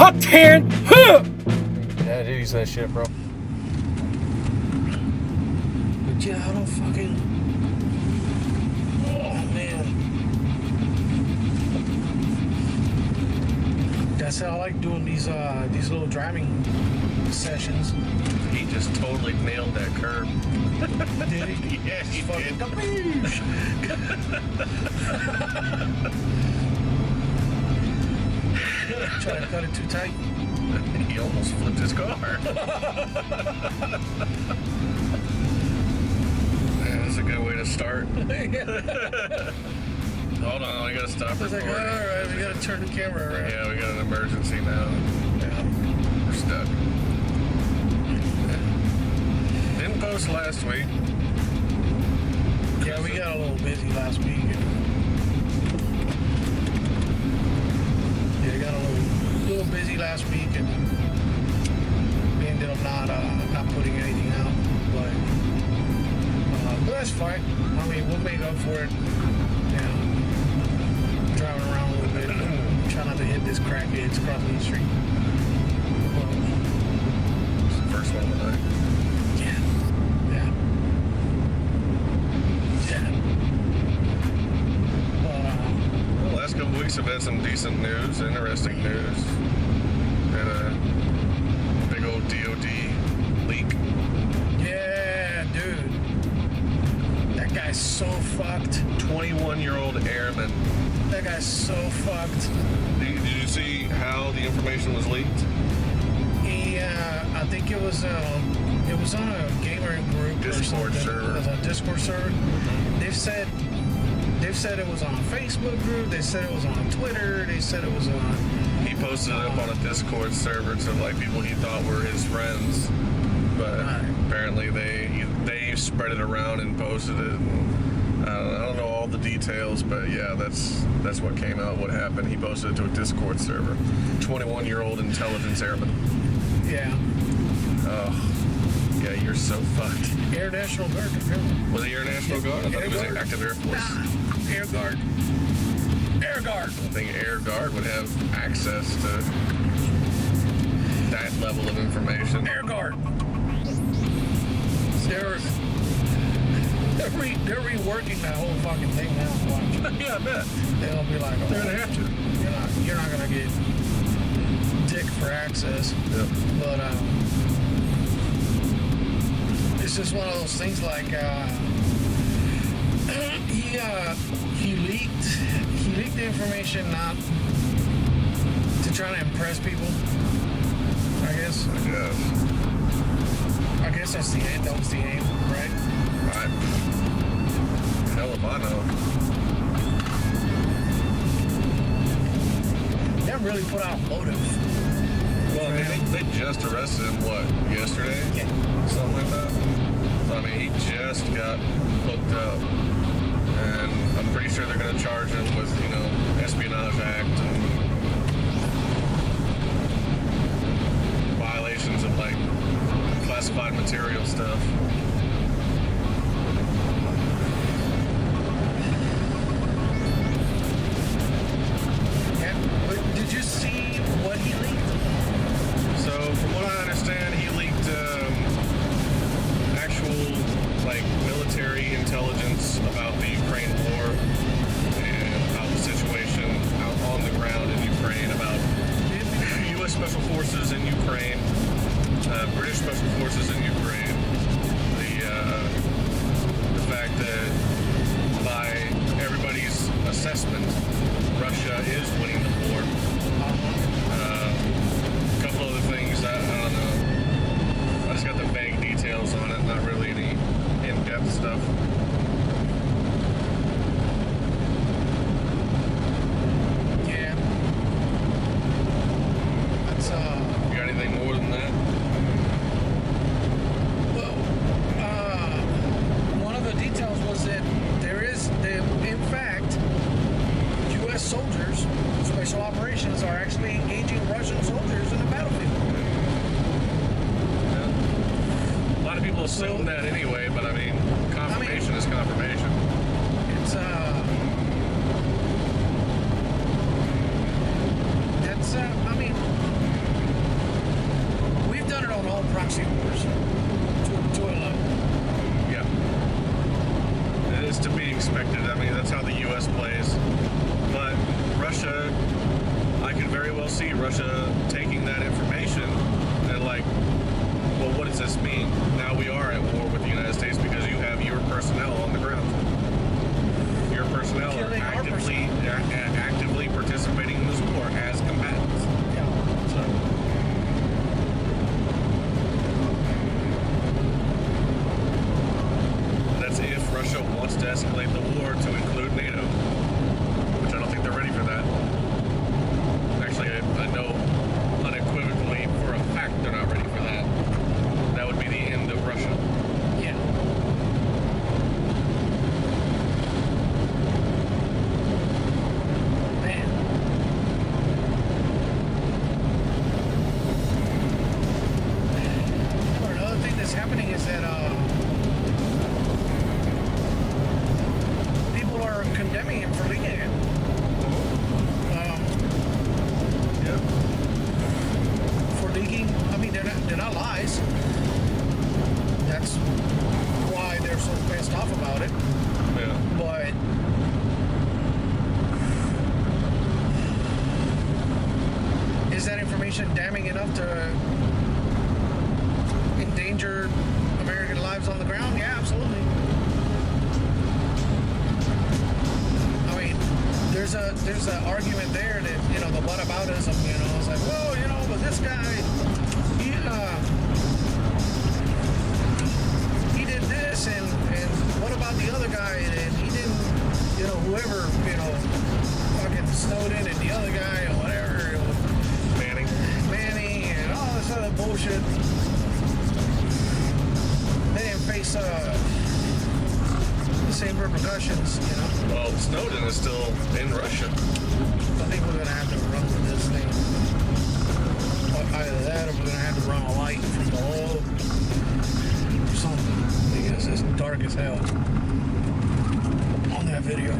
hot tan. Huh. Yeah, I did use that shit, bro. But yeah, I don't fucking. Oh man. That's how I like doing these little driving sessions. He just totally nailed that curb. Did he? Yeah, he Fucking did. kaboosh. Try to cut it too tight. He almost flipped his car. Man, that's a good way to start. Hold on, I gotta stop I was like, recording. alright, we gotta turn the camera around. Yeah, we got an emergency now. Yeah. We're stuck. Didn't post last week. Yeah, we got a little busy last week. Yeah, got a little busy last week, and we ended up not putting anything out. But that's fine. I mean, we'll make up for it. Yeah, driving around a little bit, trying not to hit this crackheads crossing the street. It's the first one of the night. Yeah. Well, the last couple weeks have had some decent news, interesting news. Had a big old DOD leak. Yeah, dude. That guy's so fucked. 21-year-old airman. That guy's so fucked. Did you see how the information was leaked? I think it was on a gamer group Discord or something. server. It was a Discord server. They've said it was on a Facebook group. They said it was on Twitter. They said it was on. He posted it up on a Discord server to like people he thought were his friends, but apparently they spread it around and posted it. And I don't know all the details, but yeah, that's what came out. What happened? He posted it to a Discord server. 21-year-old intelligence airman. Yeah. Oh, yeah, you're so fucked. Air National Guard. Apparently. Was he Air National Guard? I thought he was Guard. active Air Force. Nah, Air Guard. Air Guard. I think Air Guard would have access to that level of information. Air Guard. They're reworking that whole fucking thing now. Watch. Yeah, I bet. They'll be like, They're gonna have to. you're not gonna get dick for access. Yep. But it's just one of those things like he leaked the information not to try to impress people. I guess that's the aim. That was the aim, right? Hell if I know. They haven't really put out a motive. Well, I mean, they just arrested him, what, yesterday? Yeah. Something like that. So, I mean, he just got hooked up. And I'm pretty sure they're going to charge him with, Espionage Act and violations of, like, classified material stuff. Yeah. But did you see what he leaked? So, from what I understand, he leaked actual, like, military intelligence about the Ukraine war and about the situation out on the ground in Ukraine, about U.S. Special Forces in Ukraine, British Special Forces in Ukraine, the fact that by everybody's assessment, Russia is winning the war. A couple other things, I don't know. I just got the vague details on it, not really any in-depth stuff. Yeah. That's You got anything more than that? well, one of the details was that in fact, U.S. soldiers, special operations, are actually engaging Russian soldiers in the battlefield. Yeah. A lot of people assume that anyway, but I mean, confirmation is confirmation. It's that's I mean, see Russia taking that information and like, well, what does this mean? Now we are at war with the United States because you have your personnel on the ground. Your personnel are actively participating in this war as combatants. Yeah. So. That's if Russia wants to escalate the war to include NATO, which I don't think they're ready for that. Actually, I know unequivocally for a fact they're not ready for that. That would be the end of Russia. Yeah. Man. Or another thing that's happening is that people are condemning him for leaking it. Yeah. For leaking, I mean, they're not lies. That's why they're so pissed off about it. Yeah. But is that information damning enough to endanger American lives on the ground? Yeah, absolutely. I mean, there's a argument there that, you know, the whataboutism, you know, it's like, well, you know, but this guy, he did this, and what about the other guy, and he didn't, you know, whoever, you know, fucking Snowden and the other guy or whatever, Manny and all this other bullshit. They didn't face the same repercussions, you know. Well, Snowden is still in Russia. I think we're gonna have to run with this thing. Either that, or we're gonna have to run a light from the whole something, because it's dark as hell on that video.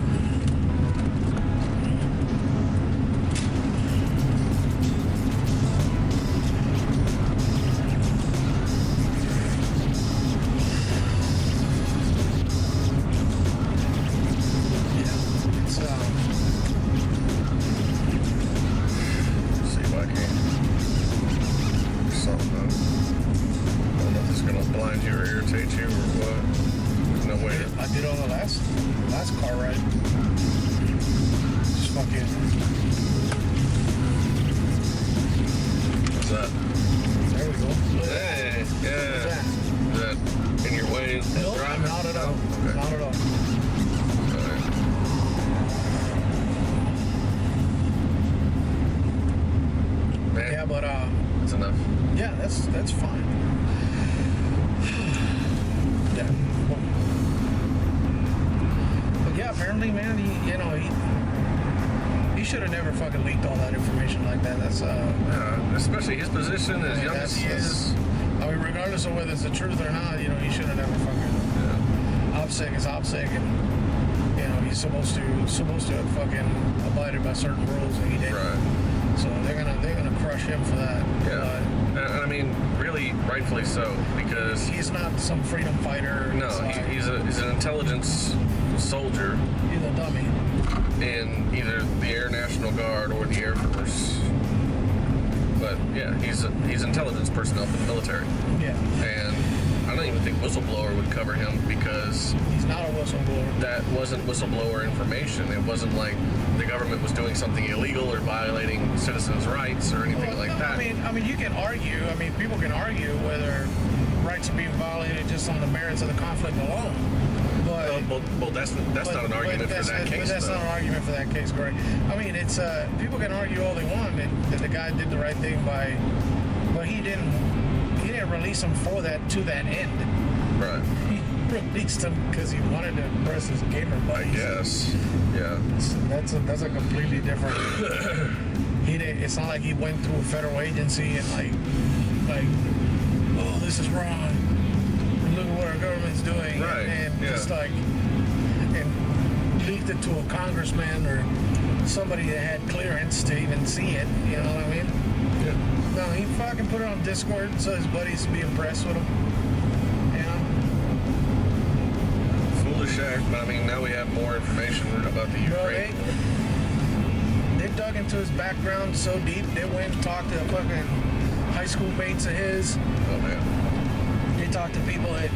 That's fine. Yeah. But yeah, apparently, man, he should have never fucking leaked all that information like that. That's especially his position as young as he is. I mean, regardless of whether it's the truth or not, you know, he should have never fucking. Yeah. OPSEC is OPSEC, and you know he's supposed to have fucking abided by certain rules, and he didn't. Right. So they're gonna crush him for that. Yeah. I mean, really, rightfully so, because he's not some freedom fighter. No, he's an intelligence soldier. He's a dummy. In either the Air National Guard or the Air Force. But yeah, he's intelligence personnel for the military. Yeah. And I don't even think whistleblower would cover him because he's not a whistleblower. That wasn't whistleblower information. It wasn't like the government was doing something illegal or violating citizens' rights or anything like that. I mean, you can argue. I mean, people can argue whether rights are being violated just on the merits of the conflict alone. But well, that's not an argument for that case. That's not an argument for that case, correct? I mean, it's people can argue all they want that the guy did the right thing but he didn't release him for that to that end. Right. He released him because he wanted to impress his gamer buddies. I guess. Yeah. That's a completely different. It's not like he went through a federal agency and like, oh, this is wrong. Look at what our government's doing, right. and just like, and leaked it to a congressman or somebody that had clearance to even see it. You know what I mean? Yeah. No, he fucking put it on Discord so his buddies be impressed with him. You know? Foolish act, but I mean, now we have more information about the Ukraine. Bro, they dug into his background so deep. They went and talked to fucking high school mates of his. Oh man. They talked to people that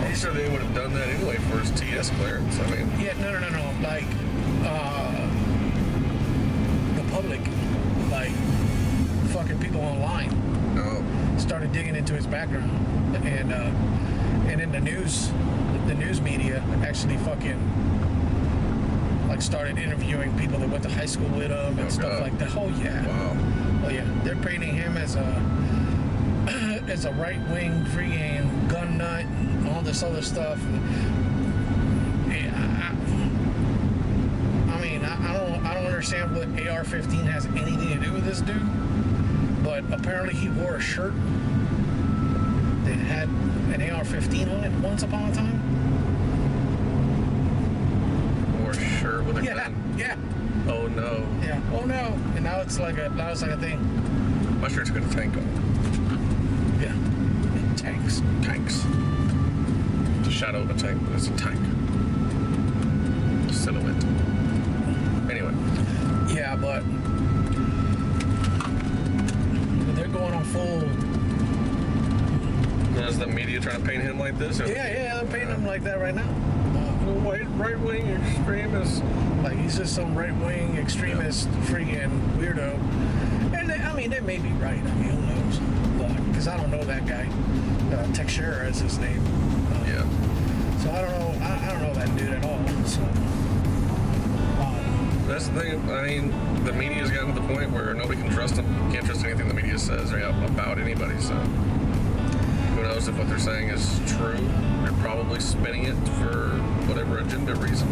I'm sure they would have done that anyway for his TS clearance. I mean, yeah, no. Like, the public, like, fucking people online, started digging into his background, and then the news media actually fucking like started interviewing people that went to high school with him and stuff like that. Oh yeah. Wow. Oh yeah. They're painting him as a right-wing freaking gun nut, and all this other stuff. I don't understand what AR-15 has anything to do with this dude, but apparently he wore a shirt that had an AR-15 on it once upon a time. Wore a shirt with a gun. Yeah. Oh no. Yeah. Oh no. And now it's like a thing. My shirt's got a tank on it. Yeah. Tanks. It's a shadow of a tank, but it's a tank. Silhouette. Anyway. Yeah, but they're going on full. Is the media trying to paint him like this? Yeah, they're painting him like that right now. Right-wing extremist. Like he's just some right-wing extremist freaking weirdo. And they may be right. I mean, who knows? Because I don't know that guy. Teixeira is his name. Yeah. So I don't know. I don't know that dude at all. So. That's the thing. I mean, the media's gotten to the point where nobody can trust them. Can't trust anything the media says about anybody. So who knows if what they're saying is true? They're probably spinning it for whatever agenda reason.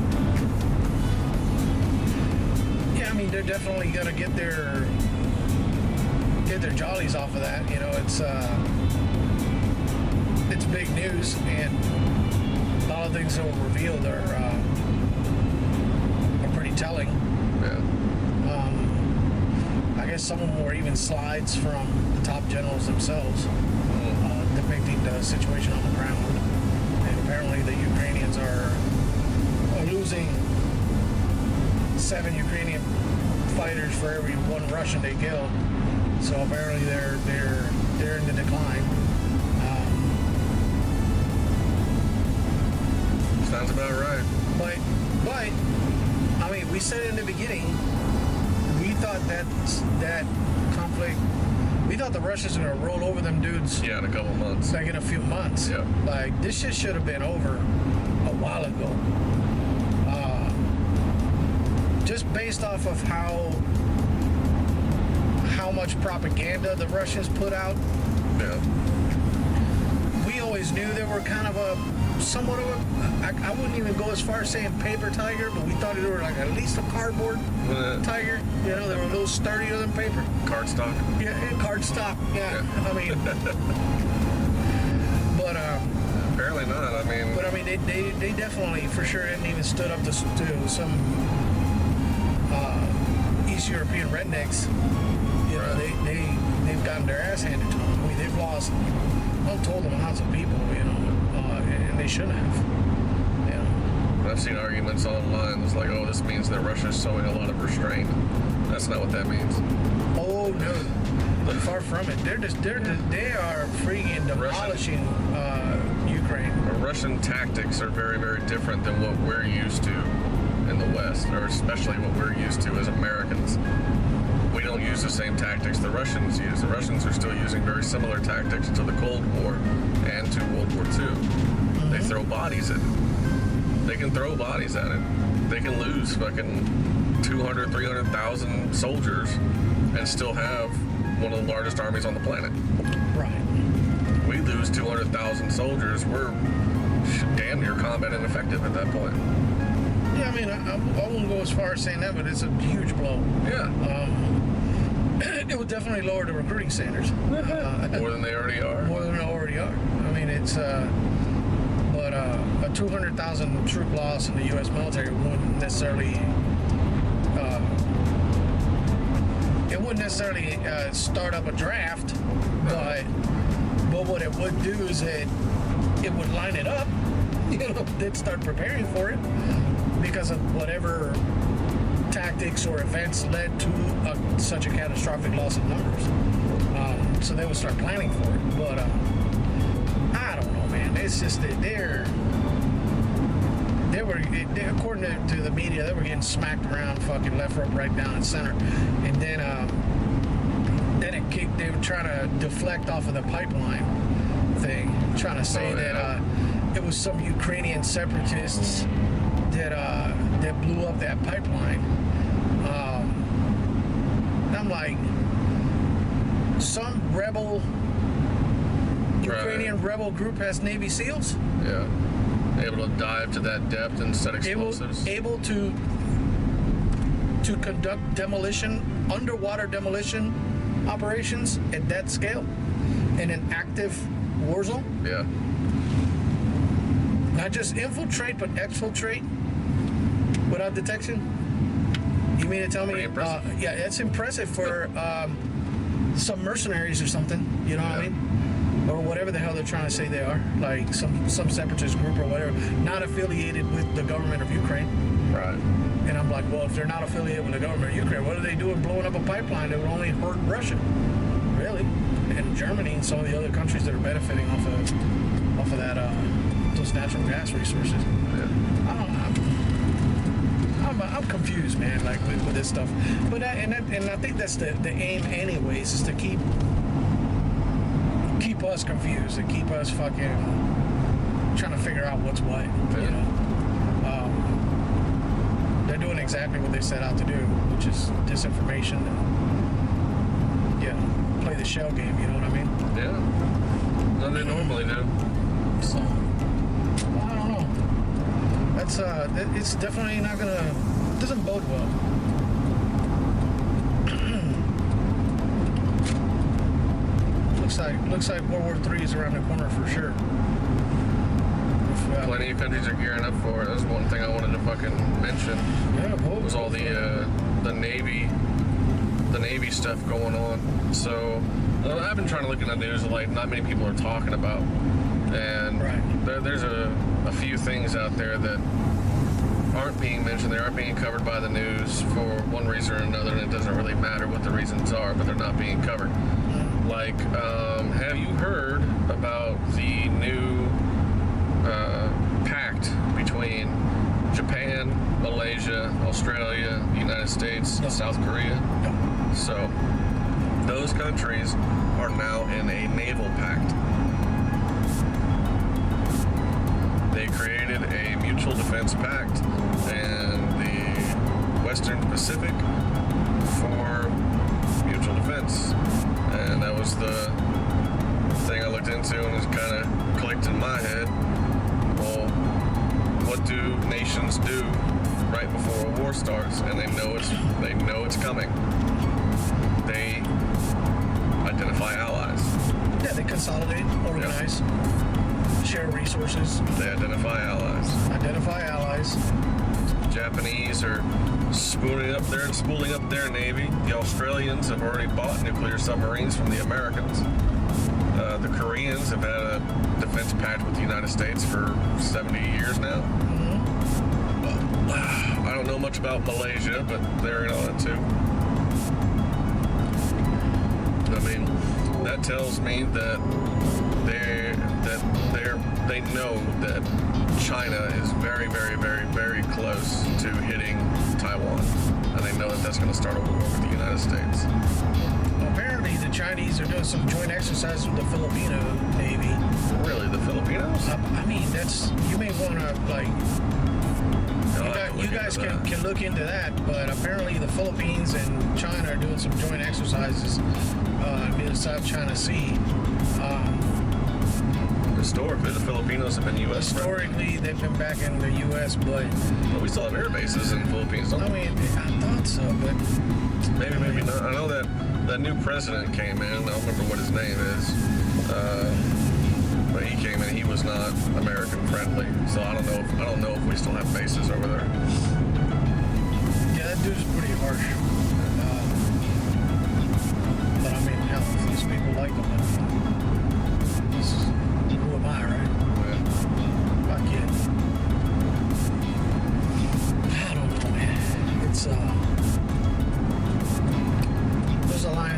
Yeah, I mean, they're definitely gonna get their jollies off of that. You know, it's big news, and a lot of things that were revealed are pretty telling. Yeah. I guess some of them were even slides from the top generals themselves, depicting the situation on the ground. And apparently the Ukrainians are losing 7 Ukrainian fighters for every 1 Russian they kill. So apparently they're in the decline. Sounds about right. But I mean, we said in the beginning, we thought that conflict, we thought the Russians were gonna roll over them dudes. Yeah, in a couple months. Like in a few months. Yeah. Like this shit should have been over a while ago. Just based off of how much propaganda the Russians put out. Yeah. We always knew they were kind of somewhat of I wouldn't even go as far as saying paper tiger, but we thought they were like at least a cardboard tiger. You know, they were a little sturdier than paper. Cardstock. Yeah, cardstock. Yeah. I mean, but apparently not. I mean, they definitely for sure hadn't even stood up to some East European rednecks. You know, they've gotten their ass handed to them. I mean, they've lost untold amounts of people. You know, and they shouldn't have. You know. I've seen arguments online. It's like, oh, this means that Russia's showing a lot of restraint. That's not what that means. Oh no, far from it. They are freaking demolishing Ukraine. Russian tactics are very, very different than what we're used to in the West, or especially what we're used to as Americans. We don't use the same tactics the Russians use. The Russians are still using very similar tactics to the Cold War and to World War II. They throw bodies at it. They can throw bodies at it. They can lose fucking 200, 300,000 soldiers and still have one of the largest armies on the planet. Right. We lose 200,000 soldiers, we're damn near combat ineffective at that point. Yeah, I mean, I wouldn't go as far as saying that, but it's a huge blow. Yeah. It would definitely lower the recruiting standards. More than they already are. More than they already are. I mean, it's, but a 200,000 troop loss in the U.S. military wouldn't necessarily, start up a draft, but what it would do is it would line it up. You know, they'd start preparing for it because of whatever tactics or events led to such a catastrophic loss of numbers. So they would start planning for it. But I don't know, man. It's just that they were, according to the media, they were getting smacked around fucking left, right, down, and center. And then they were trying to deflect off of the pipeline thing, trying to say that it was some Ukrainian separatists that blew up that pipeline. And I'm like, some Ukrainian rebel group has Navy SEALs? Yeah. Able to dive to that depth and set explosives. Able to conduct underwater demolition operations at that scale in an active war zone. Yeah. Not just infiltrate, but exfiltrate without detection. You mean to tell me? Yeah, it's impressive for some mercenaries or something. You know what I mean? Or whatever the hell they're trying to say they are, like some separatist group or whatever, not affiliated with the government of Ukraine. Right. And I'm like, well, if they're not affiliated with the government of Ukraine, what are they doing blowing up a pipeline that would only hurt Russia? Really? And Germany and some of the other countries that are benefiting off of that those natural gas resources. Yeah. I don't know. I'm confused, man, like with this stuff. But and I think that's the aim, anyways, is to keep us confused and keep us fucking trying to figure out what's what. Yeah. You know, they're doing exactly what they set out to do, which is disinformation and play the shell game. You know what I mean? Yeah. No, they normally do. So I don't know. That's it's definitely not gonna. Doesn't bode well. Looks like World War III is around the corner for sure. Plenty of countries are gearing up for it. That's one thing I wanted to fucking mention. Yeah, was all the Navy stuff going on. So I've been trying to look in the news that like not many people are talking about, and there's a few things out there that aren't being mentioned. They aren't being covered by the news for one reason or another, and it doesn't really matter what the reasons are, but they're not being covered. Like, have you heard about the new pact between Japan, Malaysia, Australia, the United States, and South Korea? So, those countries are now in a naval pact. They created a mutual defense pact in the Western Pacific for mutual defense. And that was the thing I looked into, and it kind of clicked in my head. Well, what do nations do right before a war starts, and they know it's coming? They identify allies. Yeah, they consolidate, organize, share resources. They identify allies. Japanese are spooling up their navy. The Australians have already bought nuclear submarines from the Americans. The Koreans have had a defense pact with the United States for 70 years now. I don't know much about Malaysia, but they're in on it too. I mean, that tells me that they know that China is very, very, very, very close to hitting Taiwan, and they know that that's going to start a war with the United States. Apparently, the Chinese are doing some joint exercises with the Filipino Navy. Really, the Filipinos? I mean, you may want to like. You guys can look into that, but apparently the Philippines and China are doing some joint exercises near the South China Sea. Historically, the Filipinos have been U.S. Historically, they've been back in the U.S., but we still have air bases in the Philippines, don't we? I mean, I thought so, but maybe not. I know that new president came in. I don't remember what his name is, but he came in. He was not American friendly, so I don't know if we still have bases over there. Yeah, that dude's pretty harsh. But I mean, hell, if these people like him, who am I, right? Yeah. Fuck yeah. I don't know, man. It's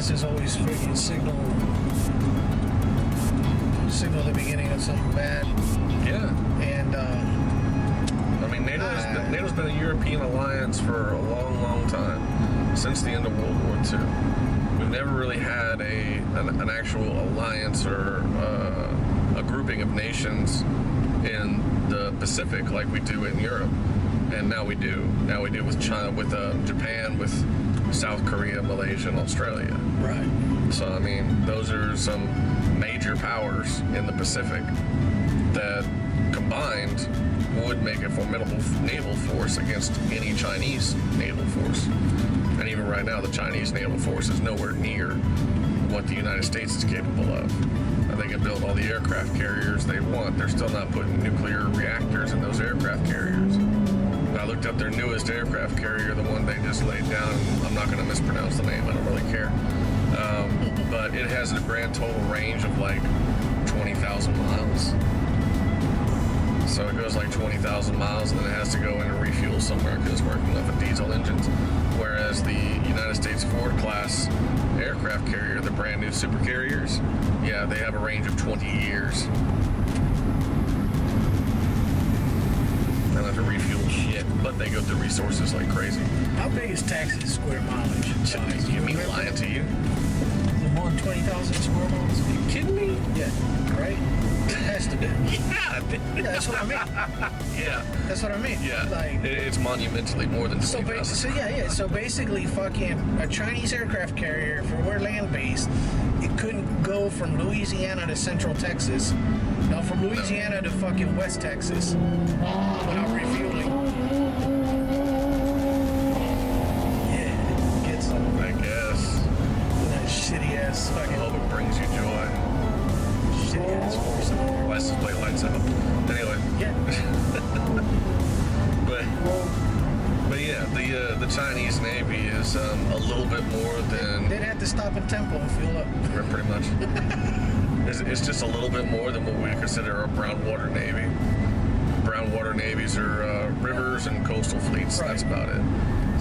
West is always freaking signal the beginning of something bad. Yeah. And I mean, NATO's been a European alliance for a long, long time, since the end of World War II. We've never really had an actual alliance or a grouping of nations in the Pacific like we do in Europe, and now we do. Now we do with China, with Japan, with South Korea, Malaysia, and Australia. right. So I mean, those are some major powers in the Pacific that combined would make a formidable naval force against any Chinese naval force. And even right now, the Chinese naval force is nowhere near what the United States is capable of. They can build all the aircraft carriers they want. They're still not putting nuclear reactors in those aircraft carriers. I looked up their newest aircraft carrier, the one they just laid down. I'm not going to mispronounce the name. I don't really care. But it has a grand total range of like 20,000 miles. So it goes like 20,000 miles, and then it has to go in and refuel somewhere because it's working off of diesel engines. Whereas the United States Ford class aircraft carrier, the brand new super carriers, yeah, they have a range of 20 years. They don't have to refuel shit, but they go through resources like crazy. How big is Texas square mileage? You mean lying to you? More than 20,000 square miles? Are you kidding me? Yeah, right? It has to be. Yeah. Yeah, that's what I mean. Yeah. That's what I mean. Yeah. Like, It's monumentally more than so, 20,000. So basically, fucking a Chinese aircraft carrier, if it were land-based, it couldn't go from Louisiana to Central Texas. No, from Louisiana to fucking West Texas without refueling. Yeah, get some. I guess. That shitty ass I fucking hope it brings you joy. shitty ass force. License plate lights out. Anyway, Yeah. but yeah, the Chinese Navy is a little bit more than They'd have to stop in Temple and fuel up. pretty much. It's just a little bit more than what we consider a brown water navy. Brown water navies are rivers and coastal fleets. Right. That's about it.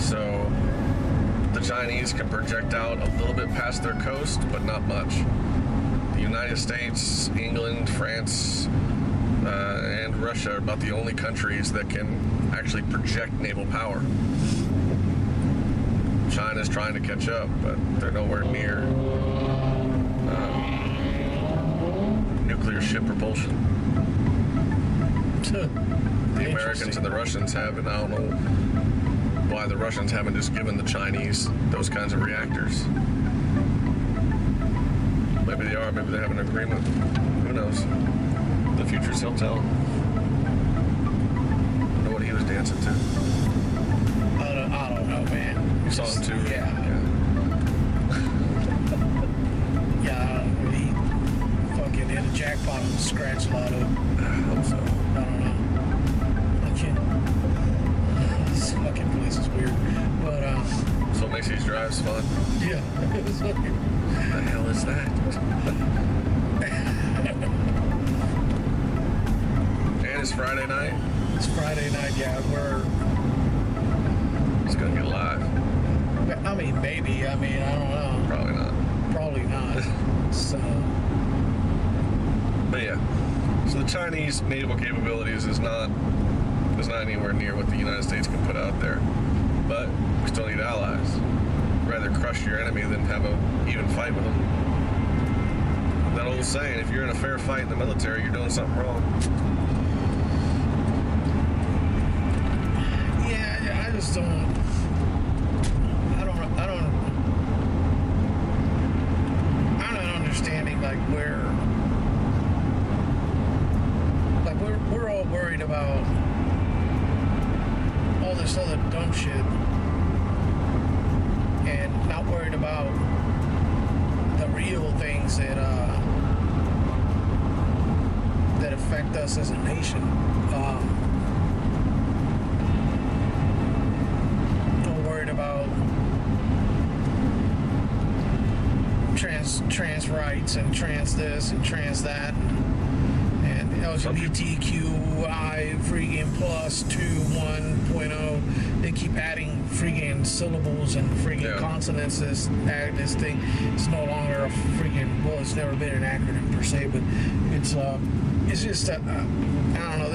So the Chinese can project out a little bit past their coast, but not much. The United States, England, France, and Russia are about the only countries that can actually project naval power. China's trying to catch up, but they're nowhere near nuclear ship propulsion. The Americans and the Russians have, and I don't know why the Russians haven't just given the Chinese those kinds of reactors. Maybe they are, maybe they have an agreement. Who knows? The future shall tell. I don't know what he was dancing to. I don't know, man. You saw him too? Yeah. Yeah, he fucking hit a jackpot on the scratch lotto. I hope so. I don't know. I can't. This fucking place is weird. But, So it makes these drives fun. yeah. It was fucking. What the hell is that? And it's Friday night. It's Friday night, yeah. It's gonna get live. I mean, maybe. I mean, I don't know. Probably not. Probably not. So, But yeah. So the Chinese naval capabilities is not anywhere near what the United States can put out there. But we still need allies. Rather crush your enemy than have a even fight with them. That old saying, if you're in a fair fight in the military, you're doing something wrong. yeah, I just don't. I'm not understanding like we're all worried about all this other dumb shit and not worried about the real things that affect us as a nation. We're worried about trans rights and trans this and trans that, and LGBTQI freaking plus 2 1.0. They keep adding freaking syllables and freaking consonants. This thing, it's no longer a freaking, well, it's never been an acronym per se, but it's just I don't know.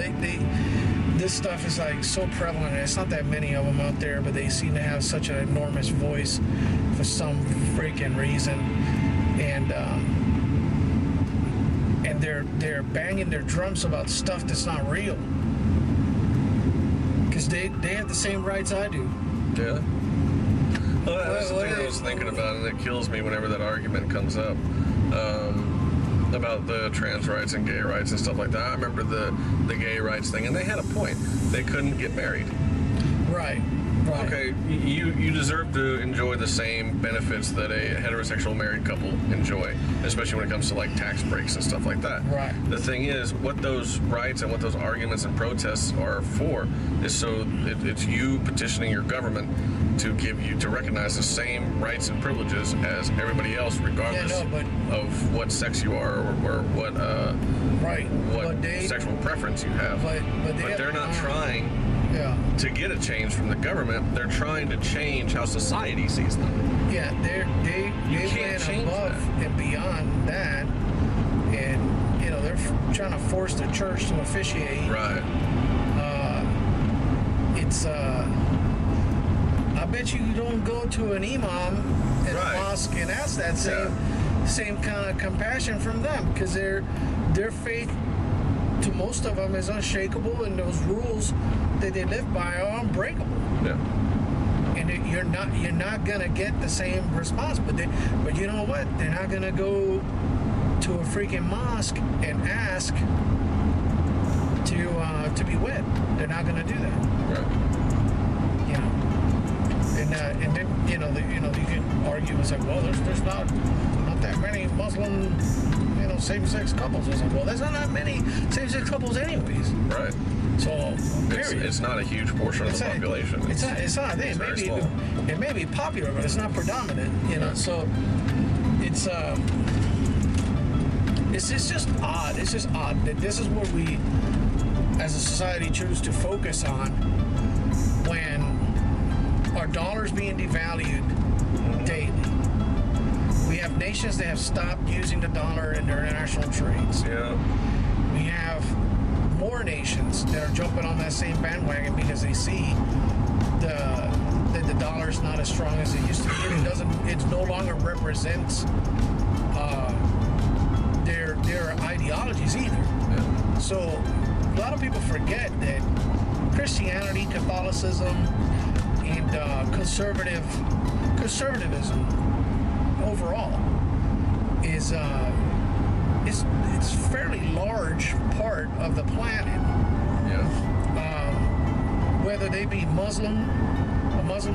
This stuff is like so prevalent. It's not that many of them out there, but they seem to have such an enormous voice for some freaking reason, and they're banging their drums about stuff that's not real, because they have the same rights I do. Yeah. Well, that's the thing I was thinking about, and it kills me whenever that argument comes up. About the trans rights and gay rights and stuff like that. I remember the gay rights thing, and they had a point. They couldn't get married. Right. Okay, you deserve to enjoy the same benefits that a heterosexual married couple enjoy, especially when it comes to like tax breaks and stuff like that. Right. The thing is, what those rights and what those arguments and protests are for is so it's you petitioning your government to recognize the same rights and privileges as everybody else, regardless of what sex you are or what sexual preference you have. But they're not trying to get a change from the government. They're trying to change how society sees them. Yeah, they went above and beyond that, and they're trying to force the church to officiate. Right. I bet you don't go to an imam in a mosque and ask that same kind of compassion from them, because their faith, to most of them, is unshakable, and those rules that they live by are unbreakable. Yeah. And you're not gonna get the same response, but you know what? They're not gonna go to a freaking mosque and ask to be wed. They're not gonna do that. Right. And then you can argue and say, well, there's not that many Muslim same-sex couples. It's like, well, there's not that many same-sex couples anyways. Right. So it's not a huge portion of the population. It's not a thing. It may be popular, but it's not predominant. So it's just odd. It's just odd that this is what we, as a society, choose to focus on when our dollar's being devalued daily. We have nations that have stopped using the dollar in their international trades. Yeah. We have more nations that are jumping on that same bandwagon because they see that the dollar is not as strong as it used to be. It no longer represents their ideologies either. Yeah. So a lot of people forget that Christianity, Catholicism, and conservatism overall is it's a fairly large part of the planet. Yeah. Whether they be a Muslim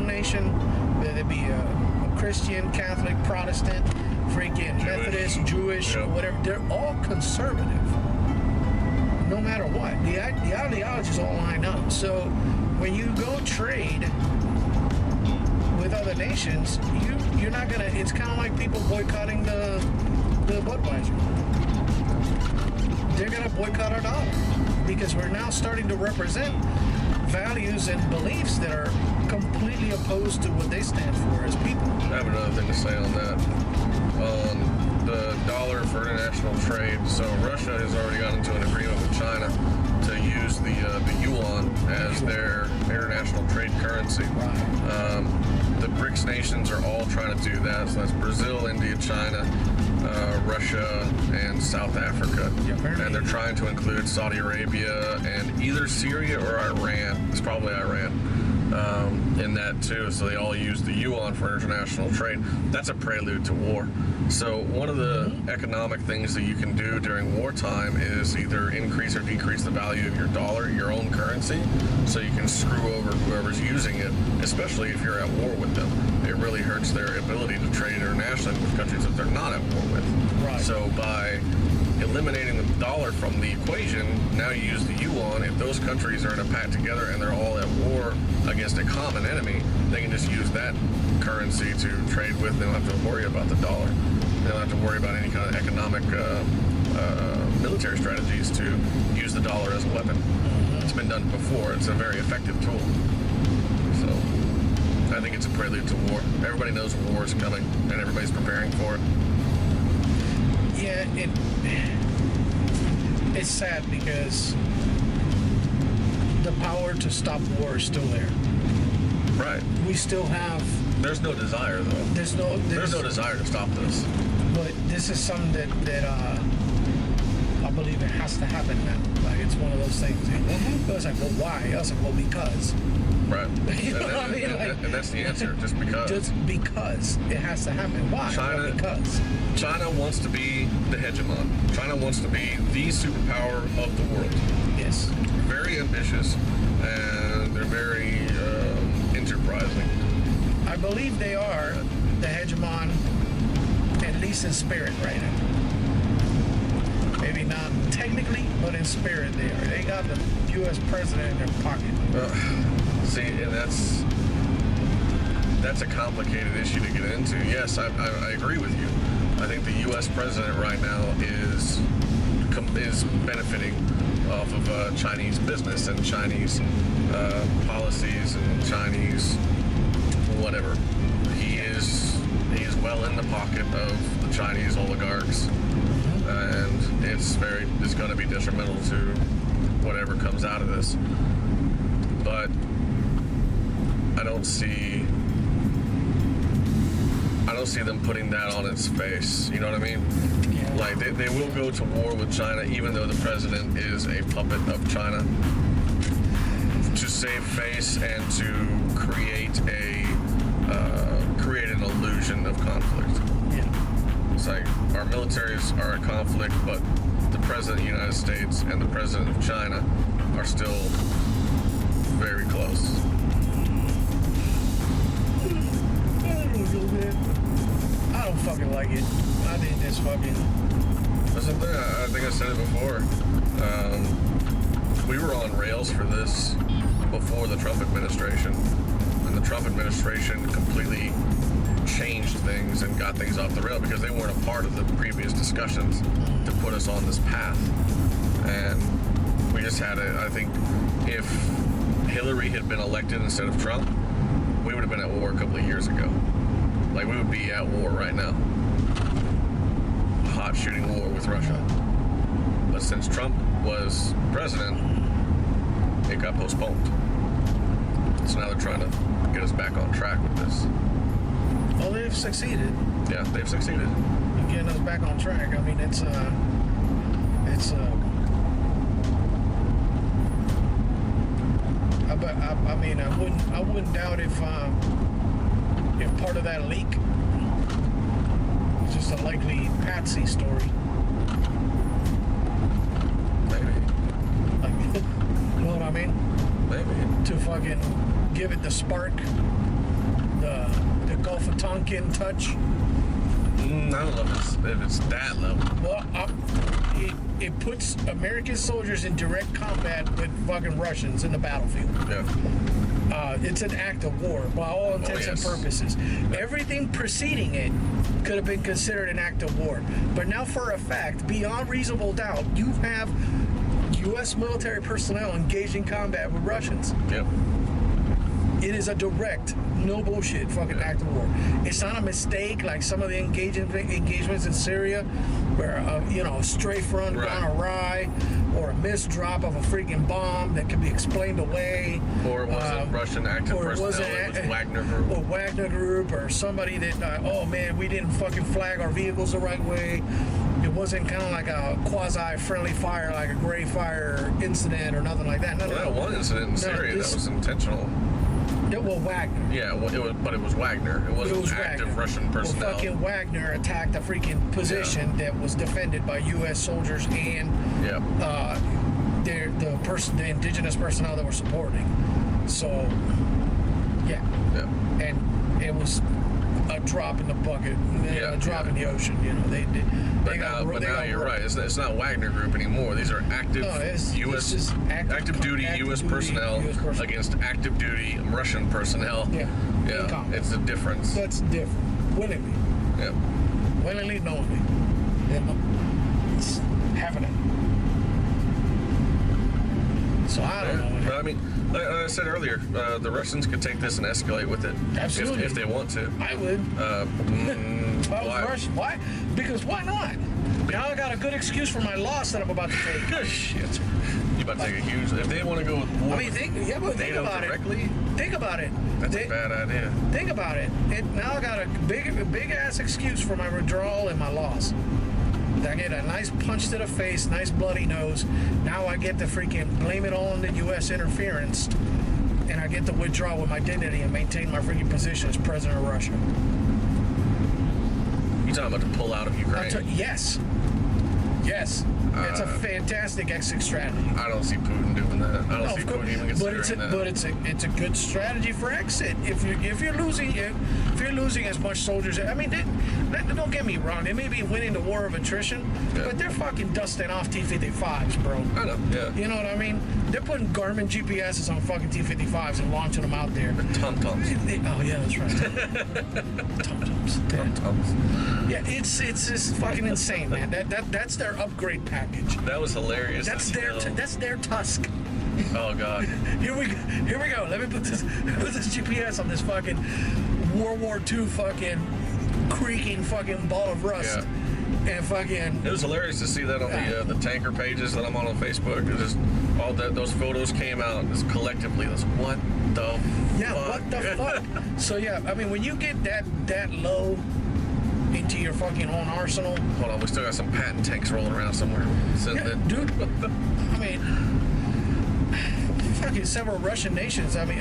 nation, whether they be a Christian, Catholic, Protestant, freaking Methodist, Jewish, whatever, they're all conservative. No matter what, the ideologies all line up. So when you go trade with other nations, you're not gonna. It's kind of like people boycotting the Budweiser. They're gonna boycott our dollar because we're now starting to represent values and beliefs that are completely opposed to what they stand for as people. I have another thing to say on that. On the dollar for international trade, so Russia has already got into an agreement with China to use the yuan as their international trade currency. The BRICS nations are all trying to do that. So that's Brazil, India, China, Russia, and South Africa. And they're trying to include Saudi Arabia and either Syria or Iran. It's probably Iran. In that too, so they all use the yuan for international trade. That's a prelude to war. So one of the economic things that you can do during wartime is either increase or decrease the value of your dollar, your own currency, so you can screw over whoever's using it, especially if you're at war with them. It really hurts their ability to trade internationally with countries that they're not at war with. Right. So by eliminating the dollar from the equation, now you use the yuan. If those countries are in a pact together and they're all at war against a common enemy, they can just use that currency to trade with. They don't have to worry about the dollar. They don't have to worry about any kind of economic military strategies to use the dollar as a weapon. It's been done before. It's a very effective tool. So I think it's a prelude to war. Everybody knows war is coming, and everybody's preparing for it. Yeah, it's sad because the power to stop war is still there. Right. We still have. There's no desire, though. There's no desire to stop this. But this is something that I believe it has to happen now. Like, it's one of those things. I was like, well, why? I was like, well, because. Right. You know what I mean? And that's the answer. Just because. Just because it has to happen. Why? China, because. China wants to be the hegemon. China wants to be the superpower of the world. Yes. Very ambitious, and they're very enterprising. I believe they are the hegemon, at least in spirit right now. Maybe not technically, but in spirit they are. They got the U.S. president in their pocket. See, and that's a complicated issue to get into. Yes, I agree with you. I think the U.S. president right now is benefiting off of Chinese business and Chinese policies and Chinese whatever. He is well in the pocket of the Chinese oligarchs, and it's going to be detrimental to whatever comes out of this. But I don't see them putting that on its face. You know what I mean? Yeah. Like they will go to war with China, even though the president is a puppet of China, to save face and to create an illusion of conflict. Yeah. It's like our militaries are at conflict, but the president of the United States and the president of China are still very close. I don't fucking like it. I think this fucking. That's the thing. I think I said it before. We were on rails for this before the Trump administration, and the Trump administration completely changed things and got things off the rail because they weren't a part of the previous discussions to put us on this path. And we just had it. I think if Hillary had been elected instead of Trump, we would have been at war a couple of years ago. Like, we would be at war right now. A hot shooting war with Russia. But since Trump was president, it got postponed. So now they're trying to get us back on track with this. Well, they've succeeded. Yeah, they've succeeded. In getting us back on track. I mean, I wouldn't doubt if part of that leak is just a likely patsy story. Maybe. Like, you know what I mean? Maybe. To fucking give it the spark, the Gulf of Tonkin touch. I don't know if it's that level. Well, it puts American soldiers in direct combat with fucking Russians in the battlefield. Yeah. It's an act of war by all intents and purposes. Everything preceding it could have been considered an act of war. But now, for a fact, beyond reasonable doubt, you have U.S. military personnel engaged in combat with Russians. Yeah. It is a direct, no bullshit fucking act of war. It's not a mistake like some of the engagements in Syria where, a strafe run gone awry or a misdrop of a freaking bomb that can be explained away. Or it wasn't Russian active personnel, it was Wagner Group. Or Wagner Group or somebody that, oh man, we didn't fucking flag our vehicles the right way. It wasn't kind of like a quasi-friendly fire, like a gray fire incident or nothing like that. No. That one incident in Syria that was intentional. Yeah, well, Wagner. Yeah, well, it was Wagner. It wasn't active Wagner. Russian personnel. Well, fucking Wagner attacked a freaking position that was defended by U.S. soldiers and the indigenous personnel that were supporting. So, yeah. And it was a drop in the bucket, a drop in the ocean. You know, they now you're right. It's not Wagner Group anymore. These are active U.S. active duty U.S. personnel against active duty Russian personnel. Yeah. It's a difference. That's different. Willingly. Yeah. Willingly, knowingly. having it. So I don't know. But I mean, like I said earlier, the Russians could take this and escalate with it. Absolutely. If they want to. I would. Why? Because why not? Now I got a good excuse for my loss that I'm about to take. Good shit. You about to take a huge... If they want to go with war... I mean, think about directly, it. Think about it. That's a bad idea. Think about it. Now I got a big ass excuse for my withdrawal and my loss. I get a nice punch to the face, nice bloody nose. Now I get to freaking blame it all on the U.S. interference, and I get to withdraw with my dignity and maintain my freaking position as president of Russia. You talking about to pull out of Ukraine? Yes. It's a fantastic exit strategy. I don't see Putin doing that. I don't see Putin even considering that. But it's a good strategy for exit. If you're losing as much soldiers, I mean, don't get me wrong. They may be winning the war of attrition, but they're fucking dusting off T-55s, bro. I know. Yeah. You know what I mean? They're putting Garmin GPSs on fucking T-55s and launching them out there. Tum-tums. Oh yeah, that's right. Tum-tums. Tum-tums. Yeah, it's just fucking insane, man. That's their upgrade package. That was hilarious. That's their Tusk. Oh god. Here we go. Let me put this GPS on this fucking World War II fucking creaking fucking ball of rust. Yeah. And fucking. It was hilarious to see that on the tanker pages that I'm on Facebook. It just all those photos came out just collectively. It was, what the fuck? What the fuck? So yeah, I mean, when you get that low into your fucking own arsenal. Hold on, we still got some patent tanks rolling around somewhere. Dude. I mean, fucking several Russian nations. I mean,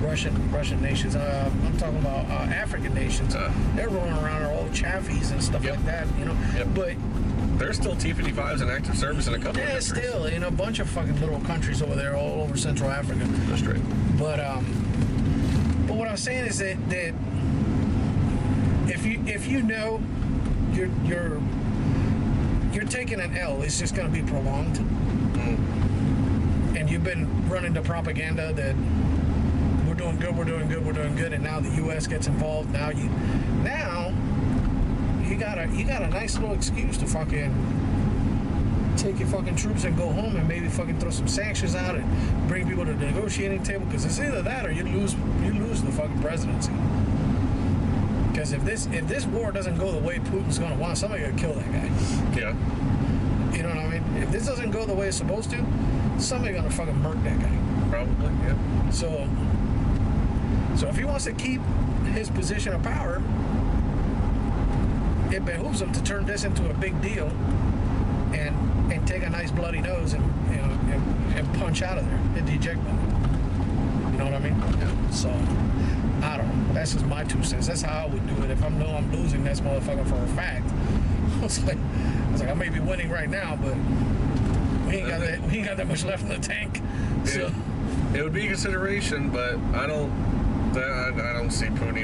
Russian nations. I'm talking about African nations. They're rolling around our old chaffies and stuff like that. You know, but there's still T-55s in active service in a couple of countries. Still in a bunch of fucking little countries over there, all over Central Africa. That's right. But what I'm saying is that if you know you're taking an L, it's just going to be prolonged. And you've been running the propaganda that we're doing good, and now the U.S. gets involved. Now you got a nice little excuse to fucking take your fucking troops and go home and maybe fucking throw some sanctions out and bring people to the negotiating table, because it's either that or you lose the fucking presidency. Because if this war doesn't go the way Putin's going to want, somebody got to kill that guy. Yeah. You know what I mean? If this doesn't go the way it's supposed to, somebody going to fucking murk that guy. Probably, yeah. So if he wants to keep his position of power, it behooves him to turn this into a big deal and take a nice bloody nose and punch out of there, hit the eject button. You know what I mean? Yeah. So I don't know. That's just my 2 cents. That's how I would do it. If I know I'm losing this motherfucker for a fact, I was like, I may be winning right now, but we ain't got that much left in the tank. So it would be a consideration, but I don't see Putin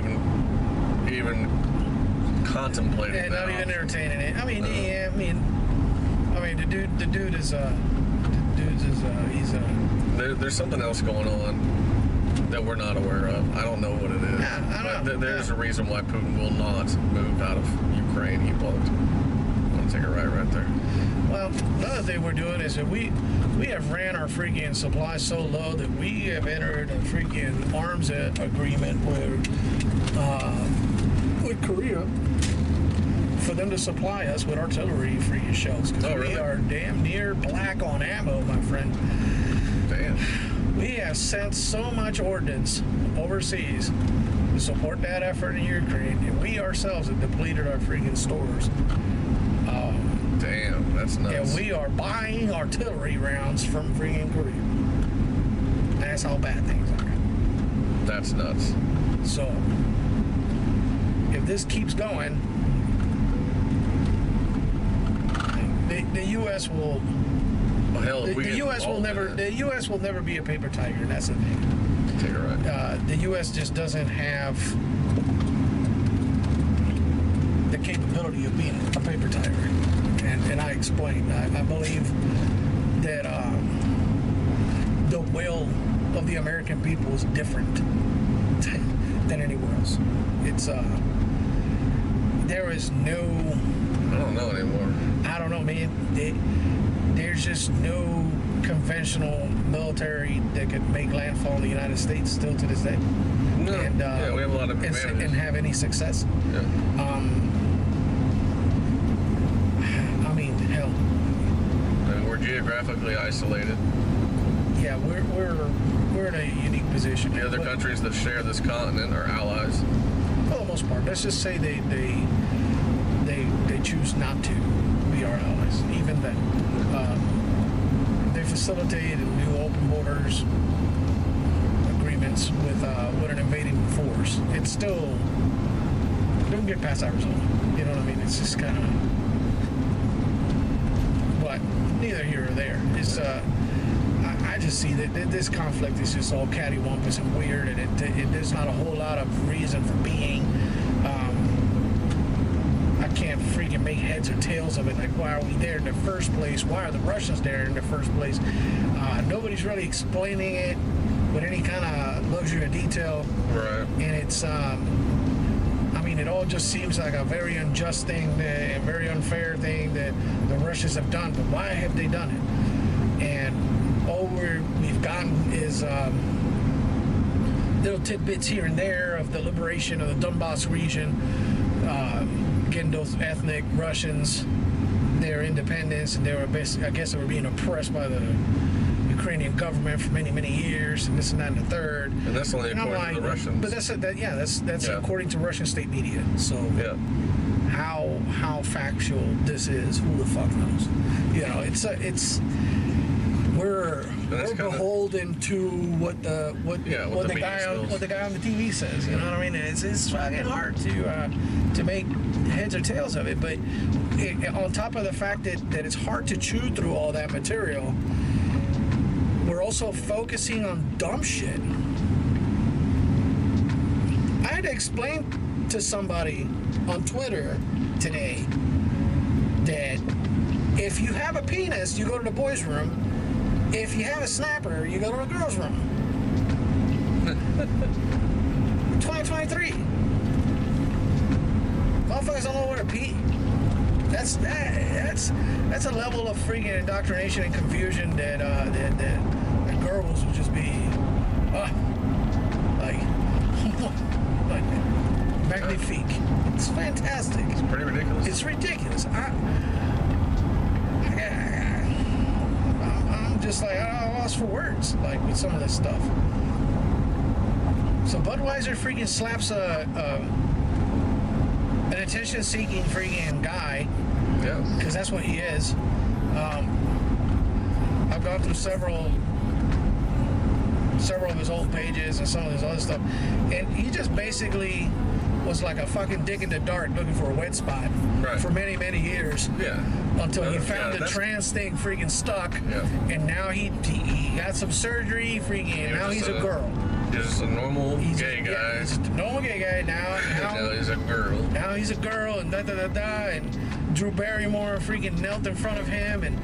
even contemplating that. Not even entertaining it. I mean, the dude is there's something else going on that we're not aware of. I don't know what it is. Yeah, I know. There's a reason why Putin will not move out of Ukraine. He won't. I'm gonna take a right there. Well, another thing we're doing is that we have ran our freaking supply so low that we have entered a freaking arms agreement with Korea for them to supply us with artillery freaking shells, because we are damn near black on ammo, my friend. Damn. We have sent so much ordnance overseas to support that effort in Ukraine, and we ourselves have depleted our freaking stores. Damn, that's nuts. And we are buying artillery rounds from freaking Korea. That's how bad things are. That's nuts. So, if this keeps going, the U.S. will. Well, hell, The U.S. will never. The U.S. will never be a paper tiger. That's the thing. Take it right. The U.S. just doesn't have the capability of being a paper tiger, and I explained. I believe that the will of the American people is different than anywhere else. It's there is no I don't know anymore. I don't know, man. There's just no conventional military that could make landfall in the United States still to this day. No. And, yeah, we have a lot of advantages. and have any success. Yeah. I mean, hell. I mean, we're geographically isolated. Yeah, we're in a unique position. The other countries that share this continent are allies. For the most part, let's just say they choose not to be our allies. Even then, they facilitated new open borders agreements with an invading force. It's still don't get past Arizona. You know what I mean? It's just kind of, but neither here or there. It's I just see that this conflict is just all cattywampus and weird, and there's not a whole lot of reason for being. I can't freaking make heads or tails of it. Like, why are we there in the first place? Why are the Russians there in the first place? Nobody's really explaining it with any kind of luxury or detail. Right. And it's, I mean, it all just seems like a very unjust thing, a very unfair thing that the Russians have done. But why have they done it? And all we've gotten is little tidbits here and there of the liberation of the Donbass region, getting those ethnic Russians their independence, and they were I guess they were being oppressed by the Ukrainian government for many, many years, and this and that and the third. And that's only according to the Russians. But that's according to Russian state media. So yeah. How factual this is, who the fuck knows? You know, we're beholden to what the guy on the TV says. You know what I mean? It's fucking hard to make heads or tails of it. But on top of the fact that it's hard to chew through all that material, we're also focusing on dumb shit. I had to explain to somebody on Twitter today that if you have a penis, you go to the boys' room. If you have a snapper, you go to the girls' room. 2023. Motherfuckers don't know where to pee. That's a level of freaking indoctrination and confusion that girls would just be like magnifique. It's fantastic. It's pretty ridiculous. It's ridiculous. I'm just like, I'm lost for words, like, with some of this stuff. So Budweiser freaking slaps an attention-seeking freaking guy. Yeah. Because that's what he is. I've gone through several of his old pages and some of his other stuff, and he just basically was like a fucking dick in the dark looking for a wet spot for many, many years. Yeah. Until he found the trans thing freaking stuck. Yeah. And now he got some surgery, freaking, now he's a girl. He's just a normal gay guy. Yeah, he's just a normal gay guy now. Now he's a girl. Now he's a girl, and and Drew Barrymore freaking knelt in front of him and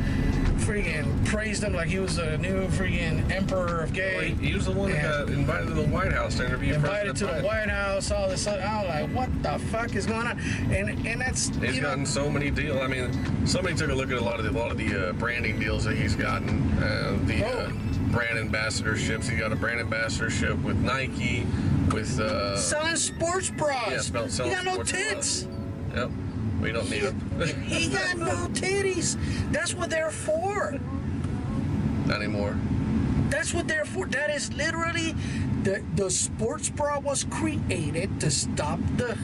freaking praised him like he was the new freaking emperor of gay. Well, he was the one that got invited to the White House to interview Invited to the White House, all this other. I was like, what the fuck is going on? And that's he's gotten so many deals. I mean, somebody took a look at a lot of the branding deals that he's gotten. Brand ambassadorships. He got a brand ambassadorship with Nike, with selling sports bras. Yeah, he got no tits. Bras. Yep. We don't need them. He got no titties. That's what they're for. Not anymore. That's what they're for. That is literally the sports bra was created to stop the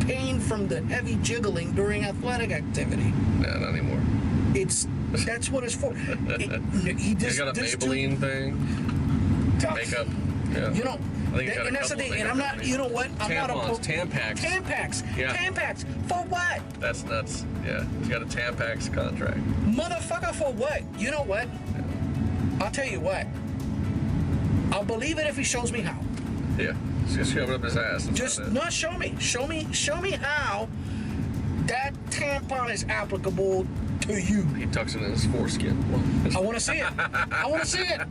pain from the heavy jiggling during athletic activity. Nah, not anymore. That's what it's for. He got a Maybelline thing. Makeup. Yeah. You know. And that's the thing. And I'm not. You know what? I'm not a Tampax. Tampax. Yeah. Tampax. For what? That's nuts. Yeah. He's got a Tampax contract. Motherfucker, for what? You know what? Yeah. I'll tell you what. I'll believe it if he shows me how. Yeah. Just shove it up his ass. Just not show me. Show me how that tampon is applicable to you. He tucks it in his foreskin. I want to see it. I want to see it.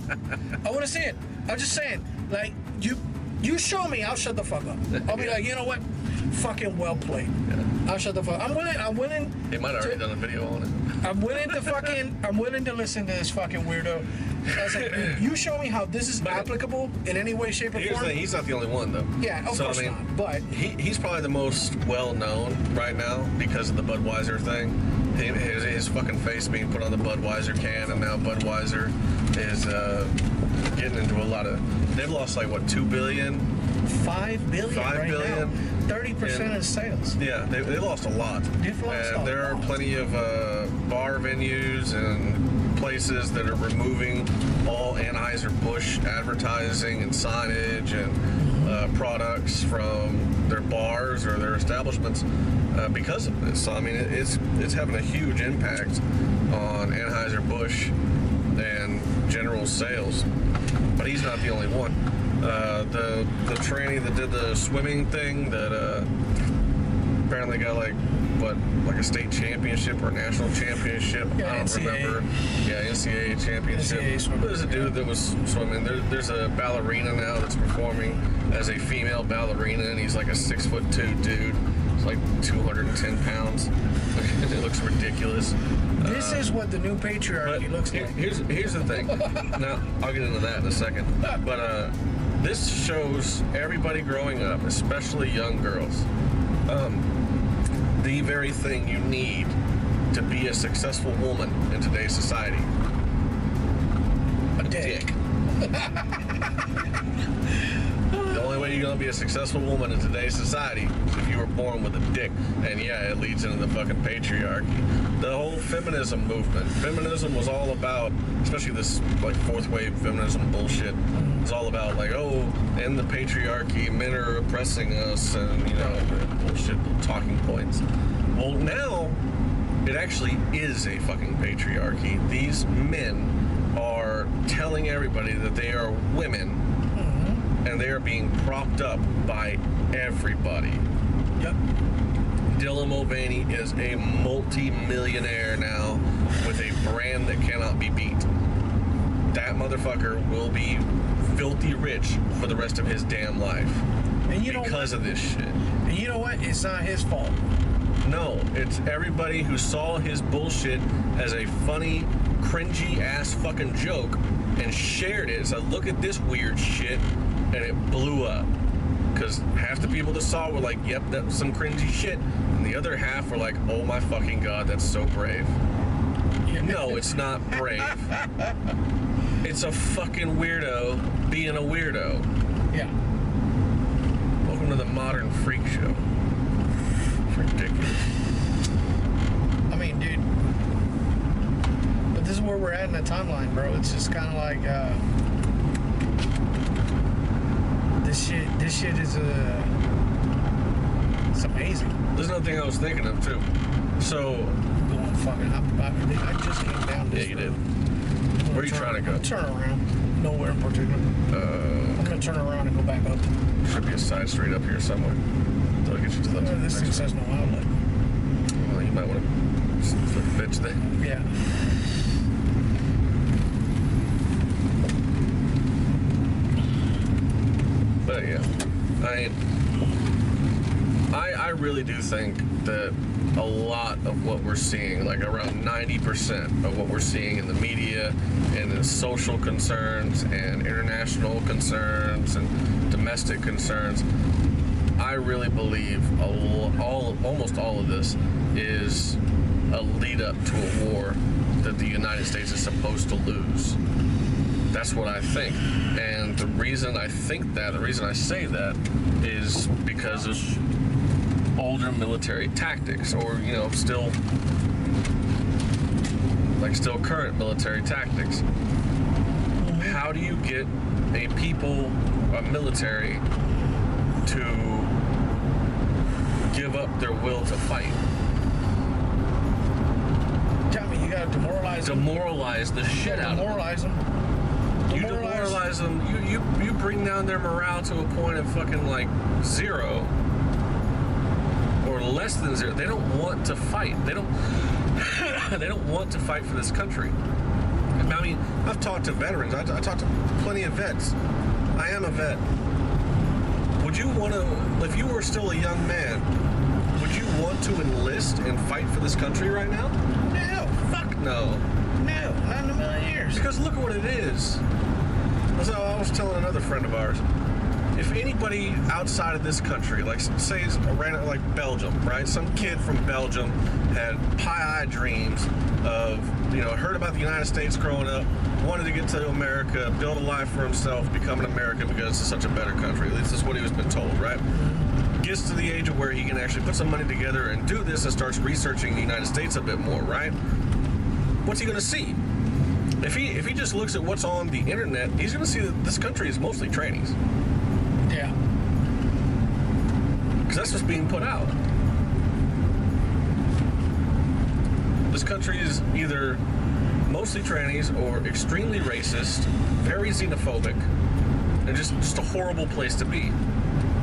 I want to see it. I'm just saying, like, you show me, I'll shut the fuck up. I'll be like, you know what? Fucking well played. Yeah. I'll shut the fuck. I'm willing. He might have already done a video on it. I'm willing to listen to this fucking weirdo. I was like, you show me how this is applicable in any way, shape, or Here's the form. thing, he's not the only one though. Yeah, of course not. But he's probably the most well known right now because of the Budweiser thing. His fucking face being put on the Budweiser can, and now Budweiser is getting into a lot of. They've lost like what, $2 billion? $5 billion. $5 billion. 30% of sales. Yeah, they lost a lot. They've lost and a there lot. are plenty of bar venues and places that are removing all Anheuser-Busch advertising and signage and products from their bars or their establishments because of this. So I mean, it's having a huge impact on Anheuser-Busch and general sales. But he's not the only one. The tranny that did the swimming thing that apparently got like a state championship or a national championship. Yeah, I don't NCAA. remember. Yeah, NCAA championship. NCAA swimming, There's a dude that was swimming. There's a ballerina now that's performing as a female ballerina, and he's like a 6'2" dude. It's like 210 pounds. It looks ridiculous. This is what the new patriarchy looks like. Here's the thing. Now, I'll get into that in a second. But this shows everybody growing up, especially young girls, the very thing you need to be a successful woman in today's society. A dick. The only way you're going to be a successful woman in today's society is if you were born with a dick. And yeah, it leads into the fucking patriarchy. The whole feminism movement. Feminism was all about, especially this like fourth wave feminism bullshit, it's all about like, oh, in the patriarchy, men are oppressing us and, you know, bullshit talking points. Well, now it actually is a fucking patriarchy. These men are telling everybody that they are women. And they are being propped up by everybody. Yep. Dylan Mulvaney is a multi-millionaire now with a brand that cannot be beat. That motherfucker will be filthy rich for the rest of his damn life. And you know because of this shit. And you know what? It's not his fault. No, it's everybody who saw his bullshit as a funny, cringy ass fucking joke and shared it. So look at this weird shit, and it blew up. Because half the people that saw were like, yep, that was some cringy shit. And the other half were like, oh my fucking God, that's so brave. No, it's not brave. It's a fucking weirdo being a weirdo. Yeah. Welcome to the modern freak show. It's ridiculous. I mean, dude. But this is where we're at in the timeline, bro. It's just kind of like, this shit is, it's amazing. There's another thing I was thinking of, too. So, Going fucking up. I just came down this yeah, you did. road. Where are you trying to go? Turn around. Nowhere in particular. I'm going to turn around and go back up. Should be a side street up here somewhere. That'll get you to the This thing next says no outlet. one. Well, you might want to flip a bitch there. Yeah. But yeah, I really do think that a lot of what we're seeing, like around 90% of what we're seeing in the media and in social concerns and international concerns and domestic concerns, I really believe almost all of this is a lead up to a war that the United States is supposed to lose. That's what I think. And the reason I think that, the reason I say that, is because of older military tactics, or, you know, still current military tactics. How do you get a military to give up their will to fight? Tell me, you gotta demoralize them. Demoralize the shit out of them. Demoralize them. You demoralize them. You bring down their morale to a point of fucking like 0 or less than 0. They don't want to fight. They don't. They don't want to fight for this country. I mean, I've talked to veterans. I talked to plenty of vets. I am a vet. would you want to, if you were still a young man, would you want to enlist and fight for this country right now? No. Fuck no. No, not in a million years. Because look at what it is. I was telling another friend of ours, if anybody outside of this country, like say it's around like Belgium, right? Some kid from Belgium had pie-eyed dreams of, heard about the United States growing up, wanted to get to America, build a life for himself, become an American because it's such a better country. At least that's what he was been told, right? Gets to the age of where he can actually put some money together and do this and starts researching the United States a bit more, right? What's he going to see? If he just looks at what's on the internet, he's going to see that this country is mostly trannies. Yeah. Because that's what's being put out. This country is either mostly trannies or extremely racist, very xenophobic, and just a horrible place to be.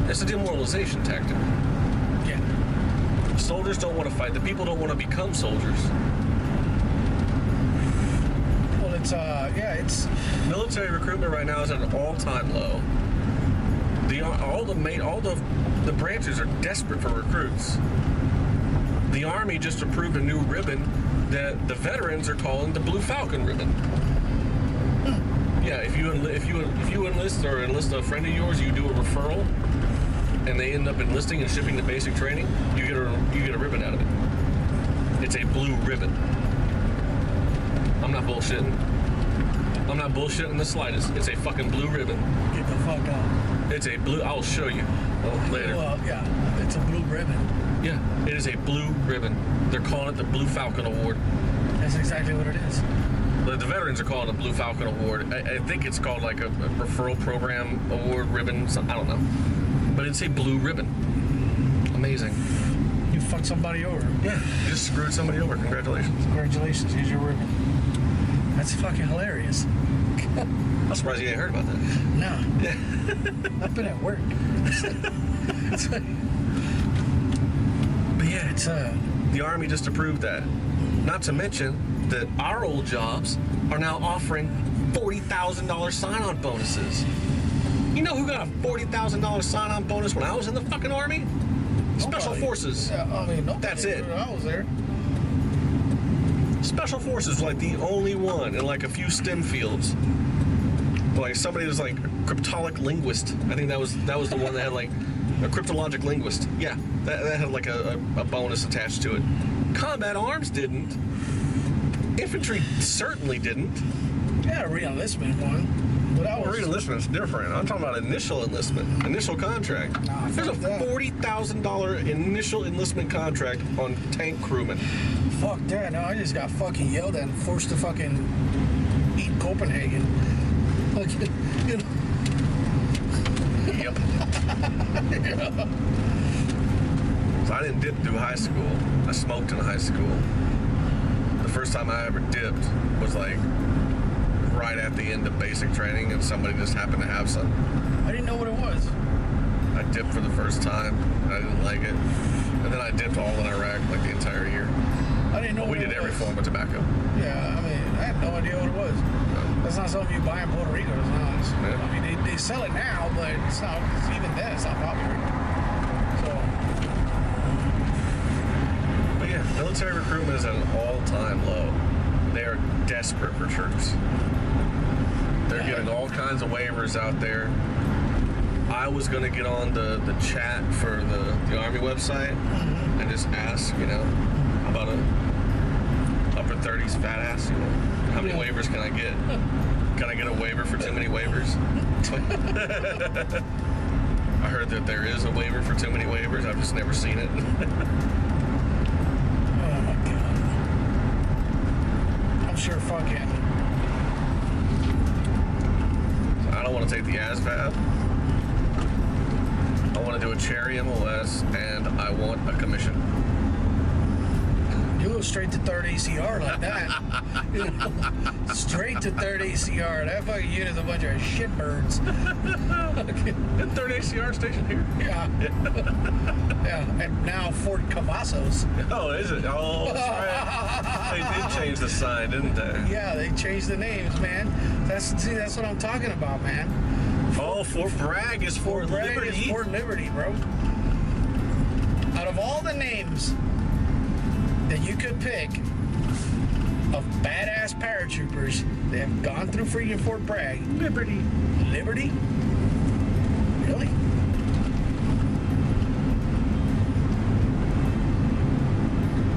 It's a demoralization tactic. Yeah. Soldiers don't want to fight. The people don't want to become soldiers. Well, it's Military recruitment right now is at an all-time low. All the branches are desperate for recruits. The Army just approved a new ribbon that the veterans are calling the Blue Falcon ribbon. Yeah, if you enlist or enlist a friend of yours, you do a referral, and they end up enlisting and shipping to basic training, you get a ribbon out of it. It's a blue ribbon. I'm not bullshitting. I'm not bullshitting the slightest. It's a fucking blue ribbon. Get the fuck out. It's a blue. I'll show you later. Well, yeah, it's a blue ribbon. Yeah, it is a blue ribbon. They're calling it the Blue Falcon Award. That's exactly what it is. The veterans are calling it a Blue Falcon Award. I think it's called like a referral program award ribbon. I don't know. But it's a blue ribbon. Amazing. You fucked somebody over. Yeah, you just screwed somebody over. Congratulations. Congratulations, here's your ribbon. That's fucking hilarious. I'm surprised you ain't heard about that. No. Yeah. I've been at work. But yeah, it's The Army just approved that. Not to mention that our old jobs are now offering $40,000 sign-on bonuses. You know who got a $40,000 sign-on bonus when I was in the fucking Army? Special Forces. Yeah, I mean, That's it. I was there. Special Forces was like the only one in like a few STEM fields. Like somebody was like a cryptologic linguist. I think that was the one that had like a cryptologic linguist. Yeah, that had like a bonus attached to it. Combat arms didn't. Infantry certainly didn't. Yeah, a re-enlistment one. But I was... Re-enlistment's different. I'm talking about initial enlistment, initial contract. Nah, There's a $40,000 initial enlistment contract on tank crewmen. Fuck that. No, I just got fucking yelled at and forced to fucking eat Copenhagen. Like, you know. Yep. Yeah. So I didn't dip through high school. I smoked in high school. The first time I ever dipped was like right at the end of basic training, and somebody just happened to have some. I didn't know what it was. I dipped for the first time, and I didn't like it. And then I dipped all in Iraq like the entire year. I didn't know We what did it every was. form of tobacco. Yeah, I mean, I had no idea what it was. That's not something you buy in Puerto Rico. It's not. Yeah. I mean, they sell it now, but it's not. Even then, it's not popular. So, But yeah, military recruitment is at an all-time low. They are desperate for troops. They're getting all kinds of waivers out there. I was going to get on the chat for the Army website and just ask, about a upper 30s fat ass, how many waivers can I get? Can I get a waiver for too many waivers? I heard that there is a waiver for too many waivers. I've just never seen it. oh my god. I'm sure fucking. I don't want to take the ASVAB. I want to do a cherry MOS, and I want a commission. You go straight to third ACR like that. Straight to third ACR. That fucking unit's a bunch of shitbirds. The third ACR station here. Yeah. Yeah. And now Fort Cavazos. Oh, is it? Oh, that's right. They did change the sign, didn't they? Yeah, they changed the names, man. That's what I'm talking about, man. Oh, Fort Bragg is Fort Liberty. Is Fort Liberty, bro. Out of all the names that you could pick of badass paratroopers that have gone through freaking Fort Bragg, Liberty. Really?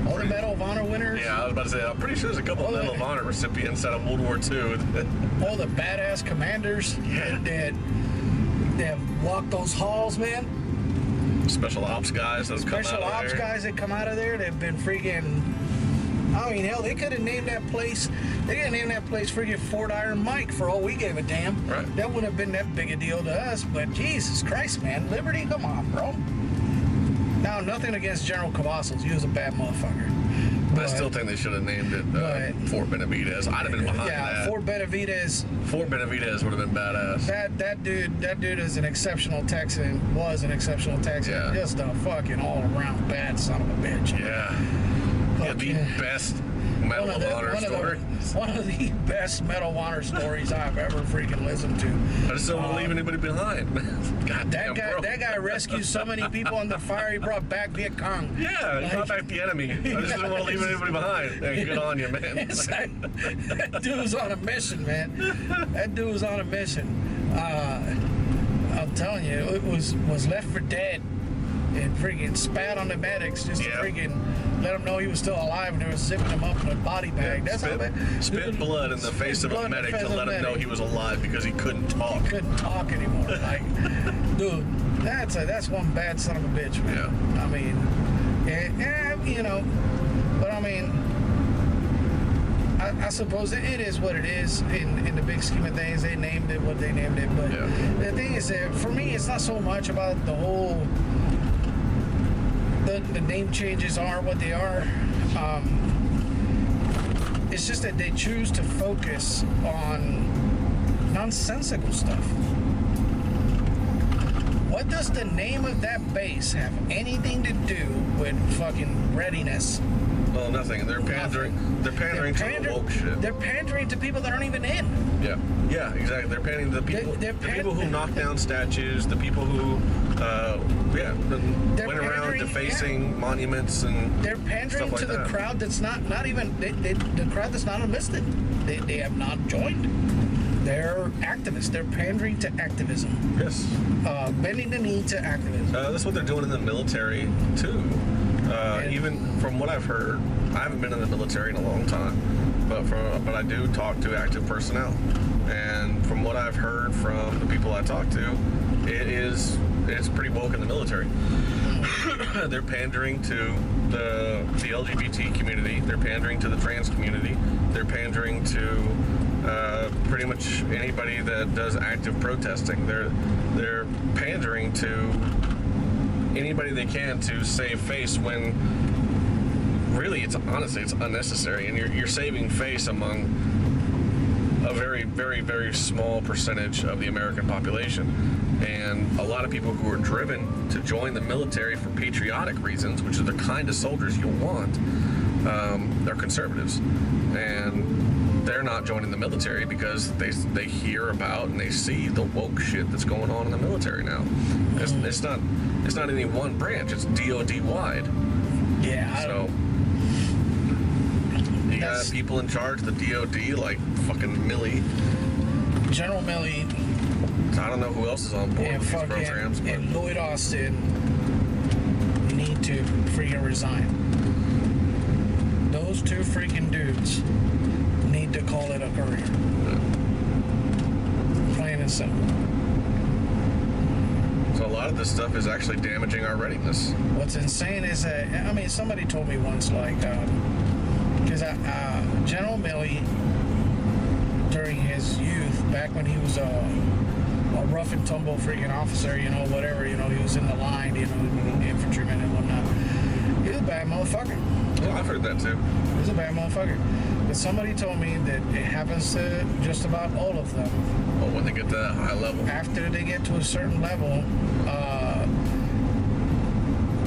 All the Medal of Honor winners? Yeah, I was about to say, I'm pretty sure there's a couple of Medal of Honor recipients out of World War II. All the badass commanders that have walked those halls, man. Special ops guys that come out of there. Guys that come out of there, they've been freaking. I mean, hell, they could have named that place. They could have named that place freaking Fort Iron Mike for all we gave a damn. Right. That wouldn't have been that big a deal to us. But Jesus Christ, man, Liberty, come on, bro. Now, nothing against General Cavazos. He was a bad motherfucker. But I still think they should have named it Fort Benavidez. I'd have been behind that. Fort Benavidez. Fort Benavidez would have been badass. That dude is an exceptional Texan. Was an exceptional Texan. Yeah. Just a fucking all-around bad son of a bitch. Yeah. The best Medal of Honor story. One of the best Medal of Honor stories I've ever freaking listened to. I just don't want to leave anybody behind. God damn, that guy rescued so many people under fire. He brought back Viet Cong. Yeah, he brought back the enemy. I just didn't want to leave anybody behind. Hey, good on you, man. That dude was on a mission, man. That dude was on a mission. I'm telling you, it was left for dead. And freaking spat on the medics just to freaking let them know he was still alive, and they were zipping him up in a body bag. Yeah, spit blood in the face of a medic to let him know he was alive because he couldn't talk. He couldn't talk anymore. Like, dude, that's one bad son of a bitch, man. Yeah. I mean, you know, but I mean, I suppose it is what it is in the big scheme of things. They named it what they named it, but the thing is that for me, it's not so much about the whole. The name changes are what they are. It's just that they choose to focus on nonsensical stuff. What does the name of that base have anything to do with fucking readiness? Well, nothing. They're pandering. They're pandering to the woke shit. They're pandering to people that aren't even in. Yeah. Yeah. Exactly. They're pandering to the people. The people who knock down statues. The people who, went around defacing monuments and. They're pandering to the crowd that's not even the crowd that's not enlisted. They have not joined. They're activists. They're pandering to activism. Yes. Bending the knee to activism. That's what they're doing in the military too. Even from what I've heard, I haven't been in the military in a long time, but I do talk to active personnel, and from what I've heard from the people I talk to, it's pretty woke in the military. They're pandering to the LGBT community. They're pandering to the trans community. They're pandering to pretty much anybody that does active protesting. They're pandering to anybody they can to save face when really it's unnecessary, and you're saving face among a very, very, very small percentage of the American population. And a lot of people who are driven to join the military for patriotic reasons, which are the kind of soldiers you want, they're conservatives. And they're not joining the military because they hear about and they see the woke shit that's going on in the military now. It's not any one branch, it's DOD wide. Yeah. So you got people in charge of the DOD like fucking Milley. General Milley. I don't know who else is on board with these programs. But and Lloyd Austin need to freaking resign. Those two freaking dudes need to call it a career. Yeah. Plain and simple. So a lot of this stuff is actually damaging our readiness. What's insane is that, I mean, somebody told me once, like, because General Milley, during his youth, back when he was a rough and tumble freaking officer, he was in the line, infantryman and whatnot. He was a bad motherfucker. Yeah, I've heard that too. He was a bad motherfucker. But somebody told me that it happens to just about all of them. Well, when they get to that high level. After they get to a certain level, a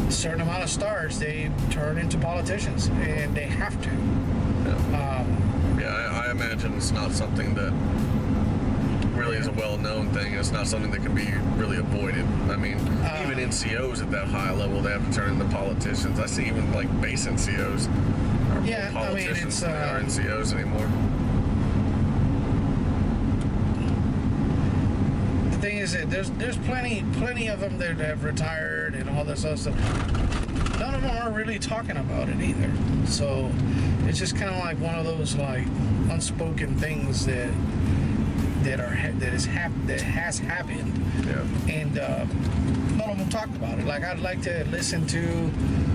certain amount of stars, they turn into politicians, and they have to. Yeah, I imagine it's not something that really is a well-known thing. It's not something that can be really avoided. I mean, even NCOs at that high level, they have to turn into politicians. I see even like base NCOs are more politicians than they are NCOs anymore. The thing is that there's plenty of them that have retired and all this other stuff. None of them are really talking about it either. So it's just kind of like one of those like unspoken things that has happened. Yeah. And none of them talked about it. Like, I'd like to listen to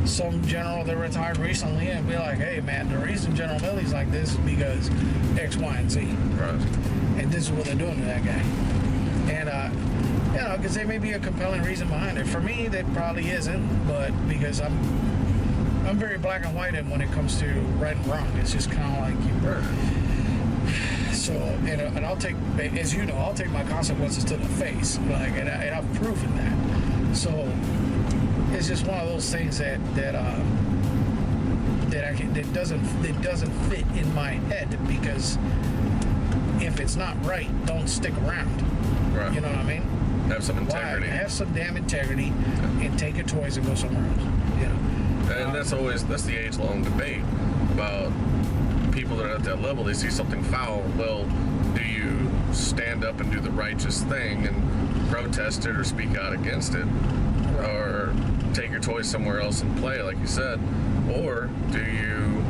some general that retired recently and be like, hey man, the reason General Milley's like this is because X, Y, and Z. Right. And this is what they're doing to that guy. And because there may be a compelling reason behind it. For me, that probably isn't, but because I'm very black and white when it comes to right and wrong. It's just kind of like so, and I'll take, as you know, I'll take my consequences to the face, like, and I've proven that. So it's just one of those things that doesn't fit in my head, because if it's not right, don't stick around. Right. You know what I mean? Have some integrity. Have some damn integrity, and take your toys and go somewhere else. You know? And that's the age-long debate about people that are at that level. They see something foul. Well, do you stand up and do the righteous thing and protest it or speak out against it, or take your toys somewhere else and play, like you said, or do you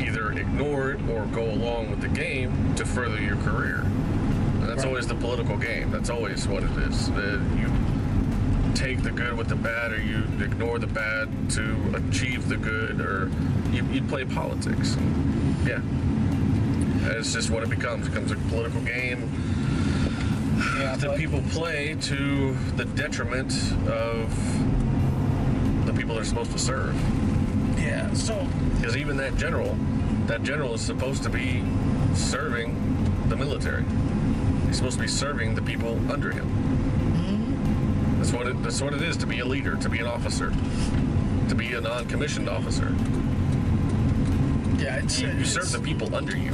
either ignore it or go along with the game to further your career? And that's always the political game. That's always what it is. You take the good with the bad, or you ignore the bad to achieve the good, or you play politics. Yeah. It's just what it becomes. It becomes a political game that people play to the detriment of the people they're supposed to serve. Yeah, so... Because even that general is supposed to be serving the military. He's supposed to be serving the people under him. Mm-hmm. That's what it is to be a leader, to be an officer, to be a non-commissioned officer. Yeah, you serve the people under you.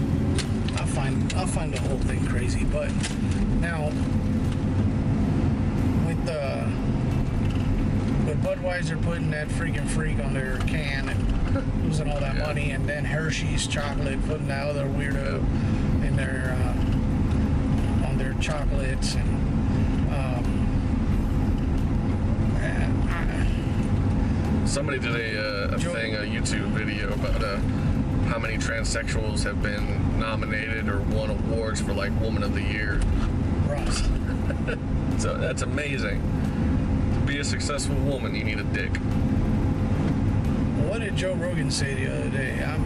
I find the whole thing crazy, but now with Budweiser putting that freaking freak on their can and losing all that money, and then Hershey's chocolate putting that other weirdo in their on their chocolates, and somebody did a YouTube video about how many transsexuals have been nominated or won awards for like Woman of the Year. Right. So that's amazing. To be a successful woman, you need a dick. What did Joe Rogan say the other day? I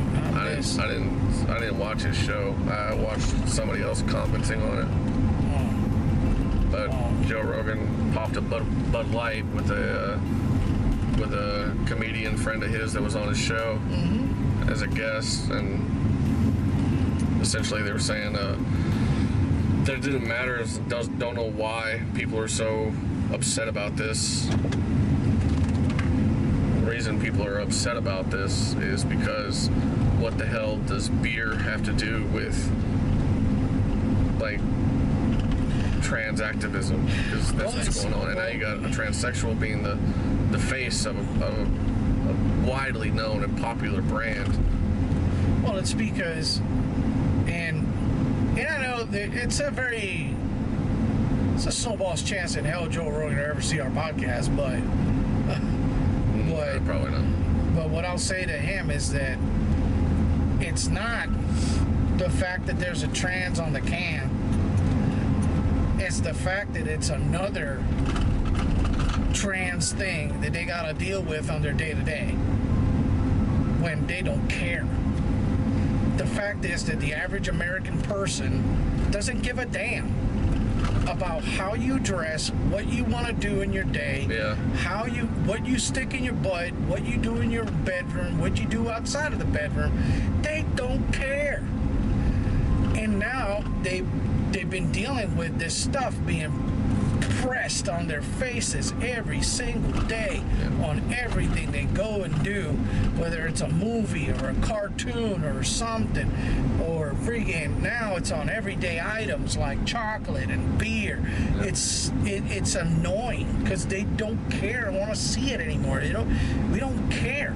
didn't watch his show. I watched somebody else commenting on it. But Joe Rogan popped a Bud Light with a comedian friend of his that was on his show as a guest, and essentially they were saying that it didn't matter. Don't know why people are so upset about this. The reason people are upset about this is because what the hell does beer have to do with like trans activism? Because that's what's going on, and now you got a transsexual being the face of a widely known and popular brand. Well, it's because, and I know that it's a snowball's chance in hell Joe Rogan will ever see our podcast, but probably not. But what I'll say to him is that it's not the fact that there's a trans on the can. It's the fact that it's another trans thing that they got to deal with on their day-to-day when they don't care. The fact is that the average American person doesn't give a damn about how you dress, what you want to do in your day, what you stick in your butt, what you do in your bedroom, what you do outside of the bedroom. They don't care. And now they've been dealing with this stuff being pressed on their faces every single day on everything they go and do, whether it's a movie or a cartoon or something, or freaking now it's on everyday items like chocolate and beer. It's annoying because they don't care and want to see it anymore. We don't care.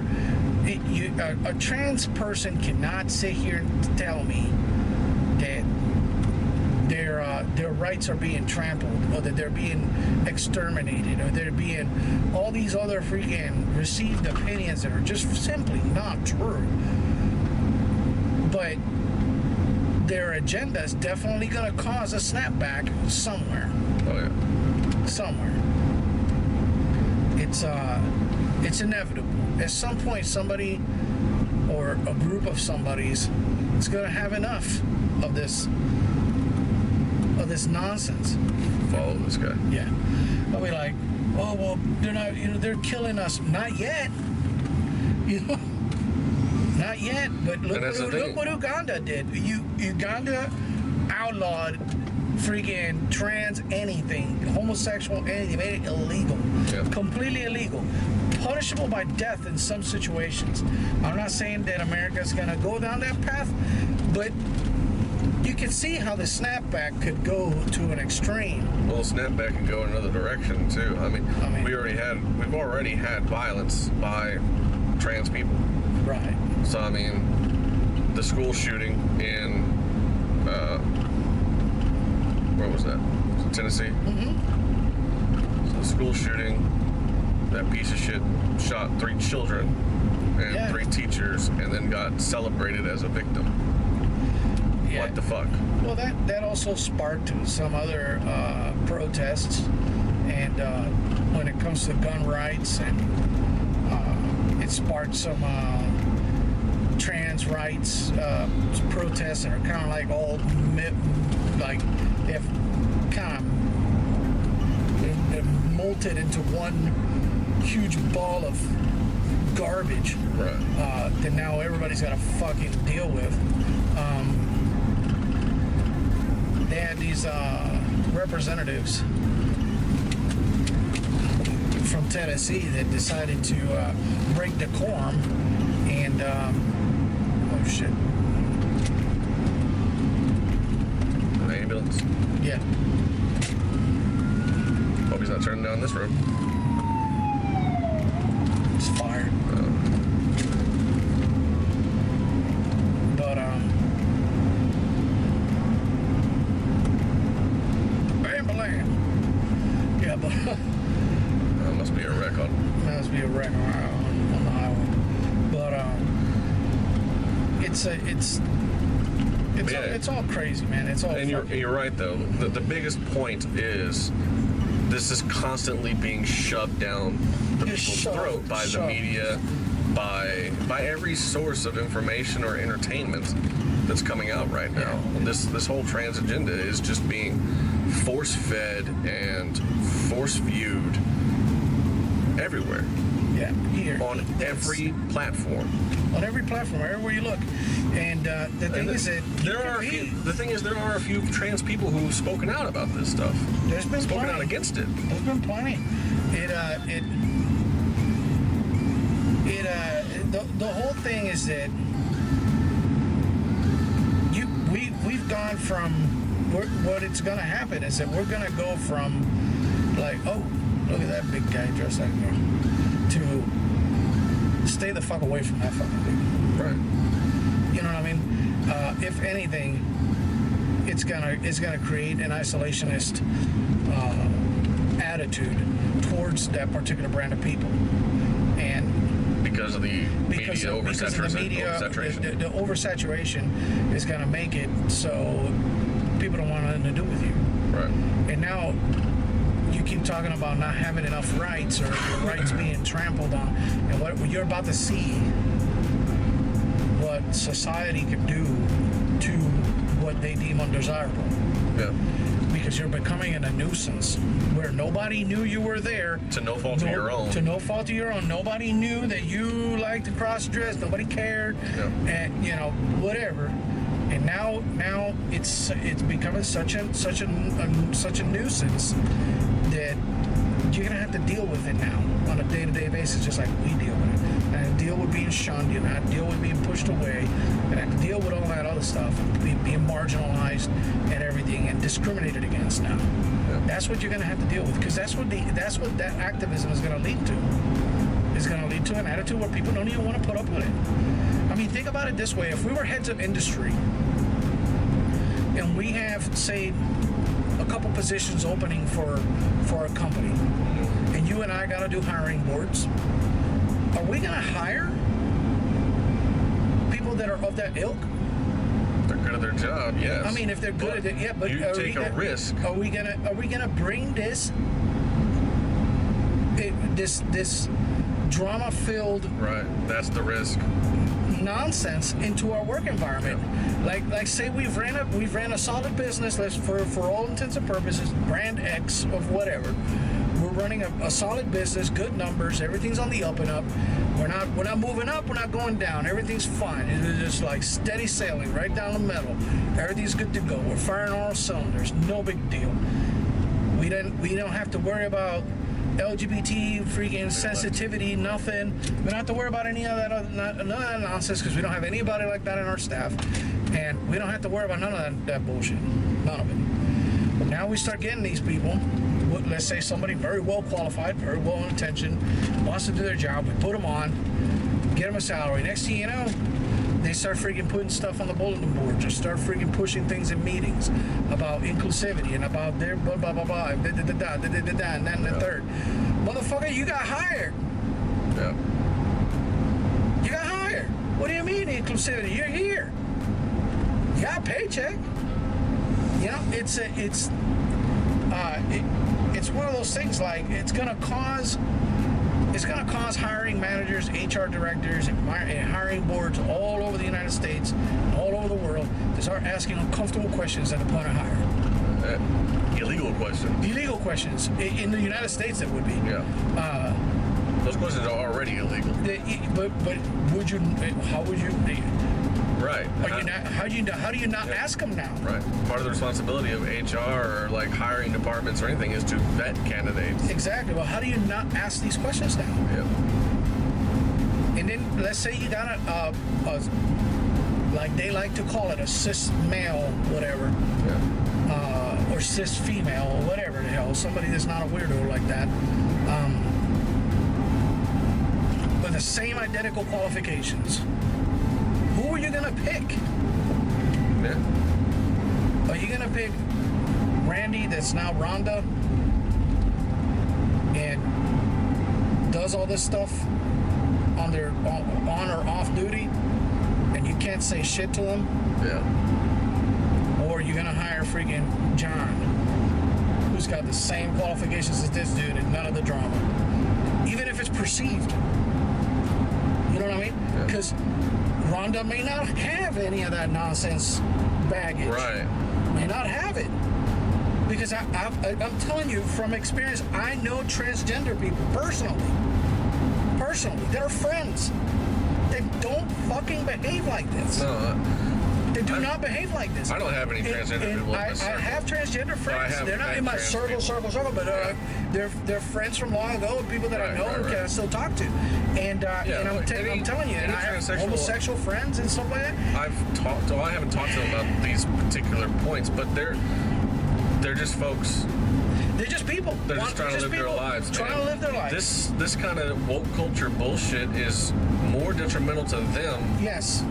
A trans person cannot sit here and tell me that their rights are being trampled, or that they're being exterminated, or they're being all these other freaking received opinions that are just simply not true. But their agenda is definitely going to cause a snapback somewhere. Oh yeah. Somewhere. It's inevitable. At some point, somebody or a group of somebodies is going to have enough of this nonsense. Follow this guy. Yeah. I'll be like, oh well, they're not. They're killing us. Not yet. Not yet. But look what Uganda did. Uganda outlawed freaking trans anything, homosexual anything, made it illegal. Yeah. Completely illegal. Punishable by death in some situations. I'm not saying that America's gonna go down that path, but you can see how the snapback could go to an extreme. Well, the snapback can go in another direction too. I mean, we've already had violence by trans people. Right. So I mean, the school shooting in where was that? Was it Tennessee? Mm-hmm. So the school shooting, that piece of shit shot 3 children and 3 teachers, and then got celebrated as a victim. Yeah. What the fuck? Well, that also sparked some other protests, and when it comes to gun rights, and it sparked some trans rights protests that are kind of like all like they have kind of they're molted into one huge ball of garbage. Right. That now everybody's got to fucking deal with. They had these representatives from Tennessee that decided to break decorum and oh shit. An ambulance. Yeah. Hope he's not turning down this road. It's fire. But yeah, but that must be a wreck on. That must be a wreck on the highway. But it's all crazy, man. It's all. And you're right though. The biggest point is this is constantly being shoved down the people's throat by the media, by every source of information or entertainment that's coming out right now. This whole trans agenda is just being force-fed and force-viewed everywhere. Yeah, here. On every platform. On every platform, everywhere you look. And the thing is that there are a few trans people who've spoken out about this stuff. There's been spoken plenty. out against it. There's been plenty. The whole thing is that we've gone from what it's going to happen is that we're going to go from like, oh, look at that big guy dressed like a girl, to stay the fuck away from that fucking thing. Right. You know what I mean? If anything, it's gonna create an isolationist attitude towards that particular brand of people, and because of the media oversaturation. The oversaturation is gonna make it so people don't want nothing to do with you. Right. And now you keep talking about not having enough rights or your rights being trampled on, and what you're about to see, what society can do to what they deem undesirable. Yeah. because you're becoming a nuisance where nobody knew you were there. To no fault of your own. To no fault of your own. Nobody knew that you liked to cross dress. Nobody cared. Yeah. And you know, whatever. And now it's becoming such a nuisance that you're gonna have to deal with it now on a day-to-day basis, just like we deal with it. And I have to deal with being shunned, and I have to deal with being pushed away, and I have to deal with all that other stuff, being marginalized and everything, and discriminated against now. Yeah. That's what you're gonna have to deal with, because that's what that activism is gonna lead to. It's gonna lead to an attitude where people don't even want to put up with it. I mean, think about it this way: if we were heads of industry, and we have, say, a couple positions opening for a company, and you and I got to do hiring boards, are we going to hire people that are of that ilk? They're good at their job, yes. I mean, if they're good at it, yeah. But you take a risk. Are we gonna bring this drama-filled Right. That's the risk. nonsense into our work environment? Yeah. Like say we've ran a solid business. Let's for all intents and purposes, brand X of whatever. We're running a solid business, good numbers, everything's on the up and up. We're not moving up, we're not going down. Everything's fine. It's just like steady sailing right down the middle. Everything's good to go. We're firing on all cylinders. No big deal. We don't have to worry about LGBT freaking sensitivity, nothing. We don't have to worry about any of that none of that nonsense, because we don't have anybody like that in our staff, and we don't have to worry about none of that bullshit. None of it. But now we start getting these people. Let's say somebody very well qualified, very well intentioned, wants to do their job. We put them on, get them a salary. Next thing you know, they start freaking putting stuff on the bulletin board, just start freaking pushing things in meetings about inclusivity and about their blah blah blah blah, and then the third. Motherfucker, you got hired. Yeah. You got hired. What do you mean inclusivity? You're here. You got a paycheck. You know, it's one of those things, like it's gonna cause hiring managers, HR directors, and hiring boards all over the United States, all over the world, to start asking uncomfortable questions at the point of hire. Illegal questions. Illegal questions. In the United States, it would be. Yeah. Those questions are already illegal. But would you? How would you? Right. How do you not ask them now? Right. Part of the responsibility of HR or like hiring departments or anything is to vet candidates. Exactly. Well, how do you not ask these questions now? Yeah. And then let's say you got a like they like to call it a cis male, whatever, or cis female, or whatever the hell, somebody that's not a weirdo like that, with the same identical qualifications. Who are you gonna pick? Yeah. Are you gonna pick Randy, that's now Rhonda, and does all this stuff on or off duty, and you can't say shit to them? Yeah. Or are you gonna hire freaking John, who's got the same qualifications as this dude and none of the drama, even if it's perceived? You know what I mean? Because Rhonda may not have any of that nonsense baggage. Right. May not have it. Because I'm telling you from experience, I know transgender people personally. They're friends. They don't fucking behave like this. No. They do not behave like this. I don't have any transgender people in my circle. I have transgender friends. They're not in my circle, but they're friends from long ago, people that I know and can still talk to. And I'm telling you, and I have homosexual friends and stuff like that. I haven't talked to them about these particular points, but they're just folks. They're just people. They're just trying to live their lives. Trying to live their lives. This kind of woke culture bullshit is more detrimental to them. Yes.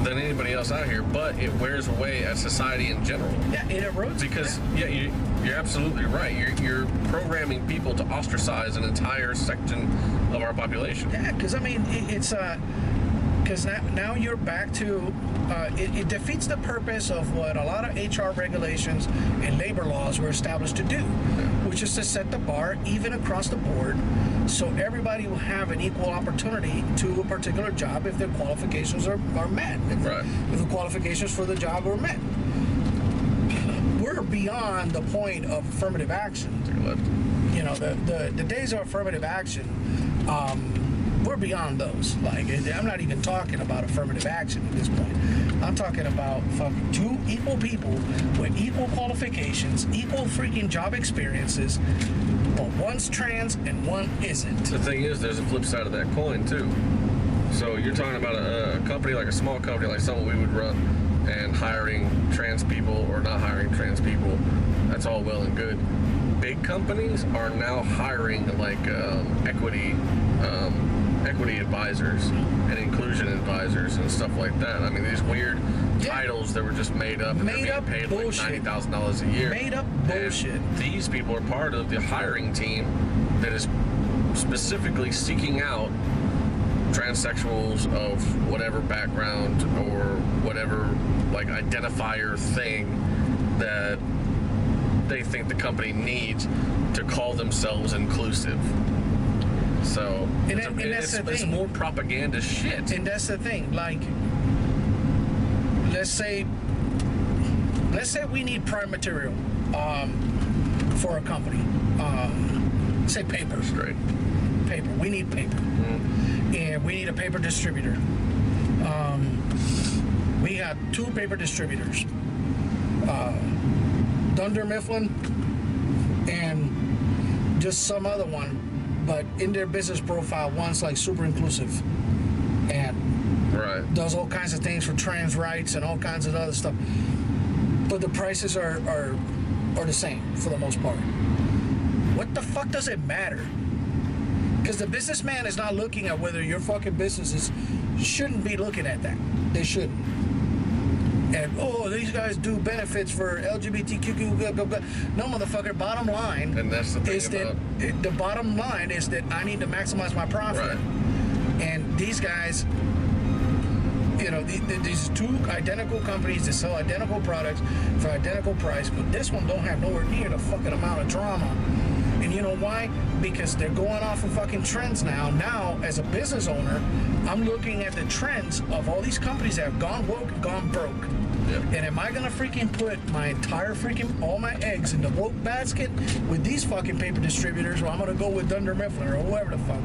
Than anybody else out here, but it wears away at society in general. Yeah, it erodes. Because you're absolutely right. You're programming people to ostracize an entire section of our population. Yeah, because I mean it's because now you're back to it defeats the purpose of what a lot of HR regulations and labor laws were established to do, which is to set the bar even across the board, so everybody will have an equal opportunity to a particular job if their qualifications are met. If the qualifications for the job are met. beyond the point of affirmative action. You know, the days of affirmative action, we're beyond those. Like, I'm not even talking about affirmative action at this point. I'm talking about fucking two equal people with equal qualifications, equal freaking job experiences, but one's trans and one isn't. The thing is, there's a flip side of that coin too. So you're talking about a company, like a small company, like something we would run, and hiring trans people or not hiring trans people. That's all well and good. Big companies are now hiring like equity advisors and inclusion advisors and stuff like that. I mean, these weird titles that were just made up and they're being paid like $90,000 a year. Made up bullshit. And these people are part of the hiring team that is specifically seeking out transsexuals of whatever background or whatever like identifier thing that they think the company needs to call themselves inclusive. So it's more propaganda shit. And that's the thing. Like, let's say we need prime material for a company. Say paper. Straight. Paper. We need paper. Mm-hmm. And we need a paper distributor. We have two paper distributors. Dunder Mifflin and just some other one, but in their business profile, one's like super inclusive and does all kinds of things for trans rights and all kinds of other stuff. But the prices are the same for the most part. What the fuck does it matter? Because the businessman is not looking at whether your fucking businesses shouldn't be looking at that. They shouldn't. And, these guys do benefits for LGBTQ, blah, blah, blah. No, motherfucker, bottom line and that's the thing is that the bottom line is that I need to maximize my profit. Right. And these guys, you know, these two identical companies that sell identical products for identical price, but this one don't have nowhere near the fucking amount of drama. And you know why? Because they're going off of fucking trends now. Now, as a business owner, I'm looking at the trends of all these companies that have gone woke and gone broke. Yep. And am I gonna freaking put my entire all my eggs in the woke basket with these fucking paper distributors, or I'm gonna go with Dunder Mifflin or whoever the fuck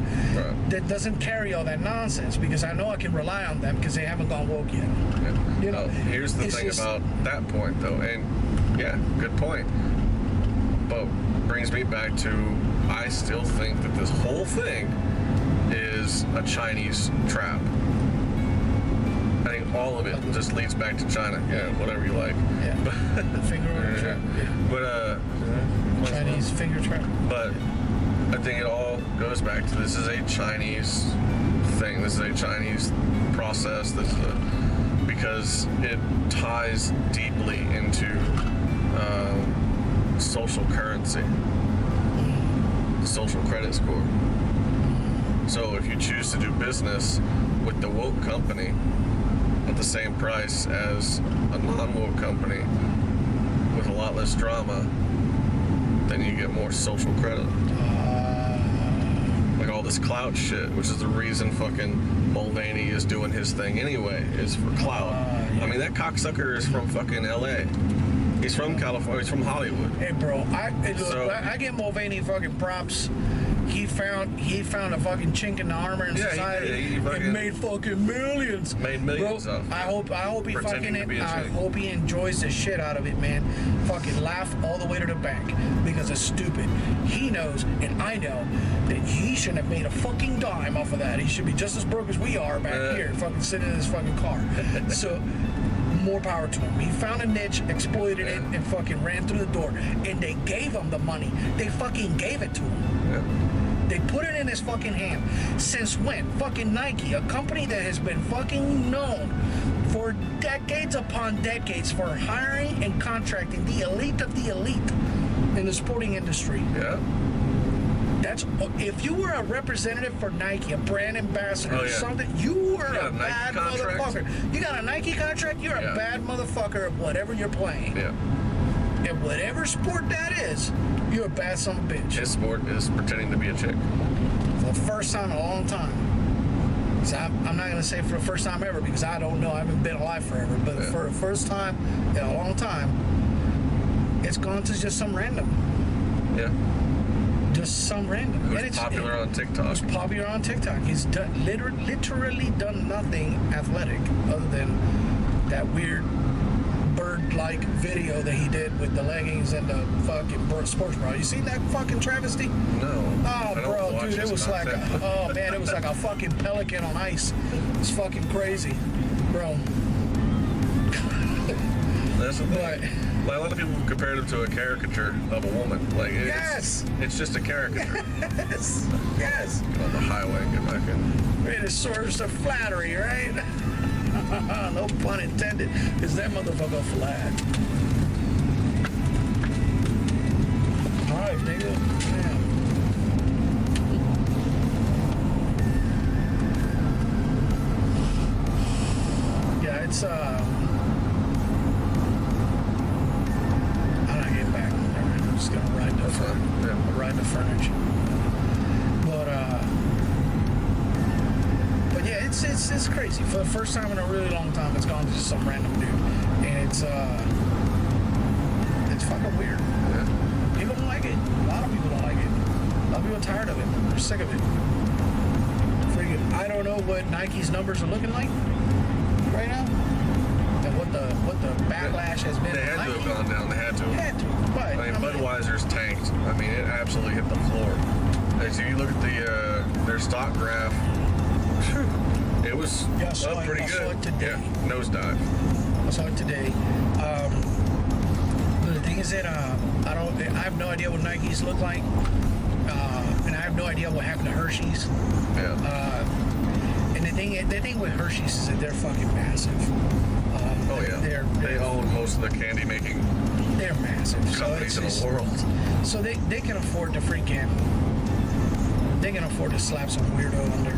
that doesn't carry all that nonsense, because I know I can rely on them because they haven't gone woke yet. Yeah. You know, here's the thing about that point though, and yeah, good point. But brings me back to, I still think that this whole thing is a Chinese trap. I think all of it just leads back to China. Yeah, whatever you like. Yeah. Finger trap. Yeah. But Chinese finger trap. But I think it all goes back to, this is a Chinese thing. This is a Chinese process. Because it ties deeply into social currency, social credit score. So if you choose to do business with the woke company at the same price as a non-woke company with a lot less drama, then you get more social credit. Like all this clout shit, which is the reason fucking Mulvaney is doing his thing anyway, is for clout. I mean, that cocksucker is from fucking LA. He's from California. He's from Hollywood. Hey, bro, I give Mulvaney fucking props. He found a fucking chink in the armor in society and made fucking millions. Made millions. Bro, I hope he fucking I hope he enjoys the shit out of it, man. Fucking laugh all the way to the bank because it's stupid. He knows and I know that he shouldn't have made a fucking dime off of that. He should be just as broke as we are back here, fucking sitting in his fucking car. So more power to him. He found a niche, exploited it, and fucking ran through the door. And they gave him the money. They fucking gave it to him. They put it in his fucking hand. Since when? Fucking Nike, a company that has been fucking known for decades upon decades for hiring and contracting the elite of the elite in the sporting industry. Yeah. That's, if you were a representative for Nike, a brand ambassador or something, you were a bad motherfucker. You got a Nike contract, you're a bad motherfucker at whatever you're playing. Yeah. And whatever sport that is, you're a bad son of a bitch. His sport is pretending to be a chick. For the first time in a long time. So I'm not going to say for the first time ever because I don't know. I haven't been alive forever. But for the first time in a long time, it's gone to just some random. Yeah. Just some random. Who's popular on TikTok. Who's popular on TikTok. He's literally done nothing athletic other than that weird bird-like video that he did with the leggings and the fucking sports bra. You seen that fucking travesty? No. Oh, bro, dude, it was content. it was like a fucking pelican on ice. It's fucking crazy, bro. That's the thing. Like, a lot of people compare him to a caricature of a woman. Like, it's just a caricature. Yes. Get on the highway and get back in. It is source of flattery, right? No pun intended. Is that motherfucker flat? Alright, nigga. Damn. Yeah, it's I'm not getting back. I'm just gonna ride the furniture. But yeah, it's crazy. For the first time in a really long time, it's gone to just some random dude, and it's fucking weird. Yeah. People don't like it. A lot of people don't like it. A lot of people are tired of it. They're sick of it. Freaking, I don't know what Nike's numbers are looking like right now, and what the backlash has been. They had to have gone down. They had to. But I mean, Budweiser's tanked. I mean, it absolutely hit the floor. As you look at their stock graph, it was up pretty good. I saw it today. Yeah, nosedive. I saw it today. But the thing is that I have no idea what Nikes look like, and I have no idea what happened to Hershey's. Yeah. And the thing with Hershey's is that they're fucking massive. Oh yeah. They own most of the candy making. They're massive. Companies in the world. So they can afford to freaking. They can afford to slap some weirdo on their.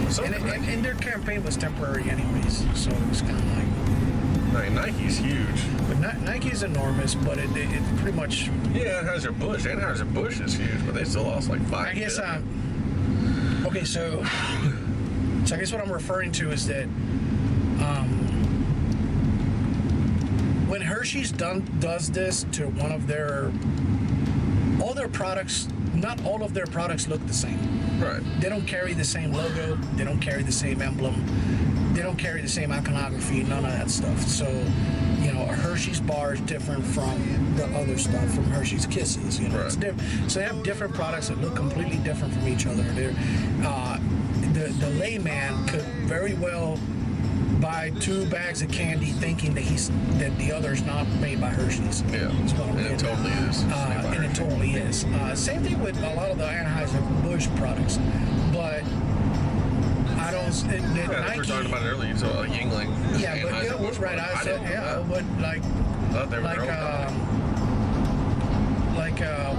And their campaign was temporary anyways, so it was kind of like. Nike's huge. But Nike's enormous, but it pretty much. Yeah, Anheuser-Busch is huge, but they still lost like 5. I guess. Okay, so I guess what I'm referring to is that when Hershey's does this to one of all their products. Not all of their products look the same. Right. They don't carry the same logo. They don't carry the same emblem. They don't carry the same iconography. None of that stuff. So, a Hershey's bar is different from the other stuff, from Hershey's Kisses. Right. It's different. So they have different products that look completely different from each other. The layman could very well buy 2 bags of candy thinking that the other's not made by Hershey's. Yeah, and it totally is. And it totally is. Same thing with a lot of the Anheuser-Busch products, but I don't. Nike, we were talking about it earlier. So Yingling. Yeah, but it was right. I said, but like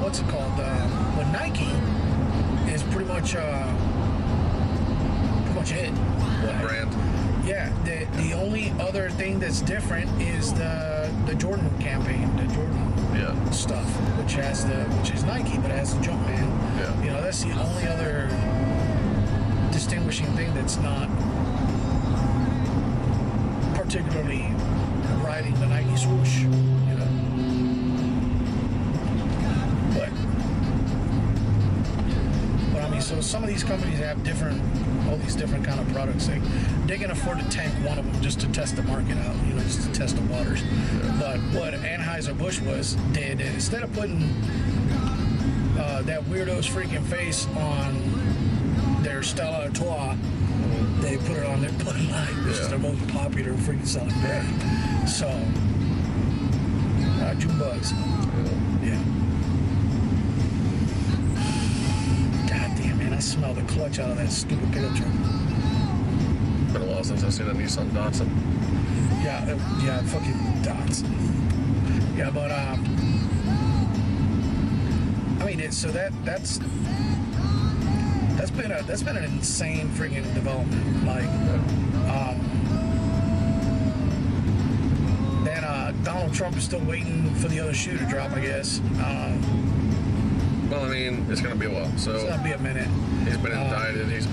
what's it called? But Nike is pretty much it. What brand? Yeah, the only other thing that's different is the Jordan campaign, the Jordan stuff, which is Nike, but it has the Jumpman. Yeah. That's the only other distinguishing thing that's not particularly riding the Nike swoosh. But I mean, so some of these companies have all these different kind of products. They can afford to tank one of them just to test the market out, just to test the waters. But what Anheuser-Busch did, instead of putting that weirdo's freaking face on their Stella Artois, they put it on their Bud Light, which is their most popular freaking selling brand. So, Bugs. Yeah. I smell the clutch out of that stupid pickup truck. Been a while since I've seen a Nissan Datsun. Yeah, fucking Datsun. Yeah, but I mean, that's been an insane freaking development. Like, then Donald Trump is still waiting for the other shoe to drop, I guess. Well, I mean, it's going to be a while. So it's going to be a minute. He's been indicted. He's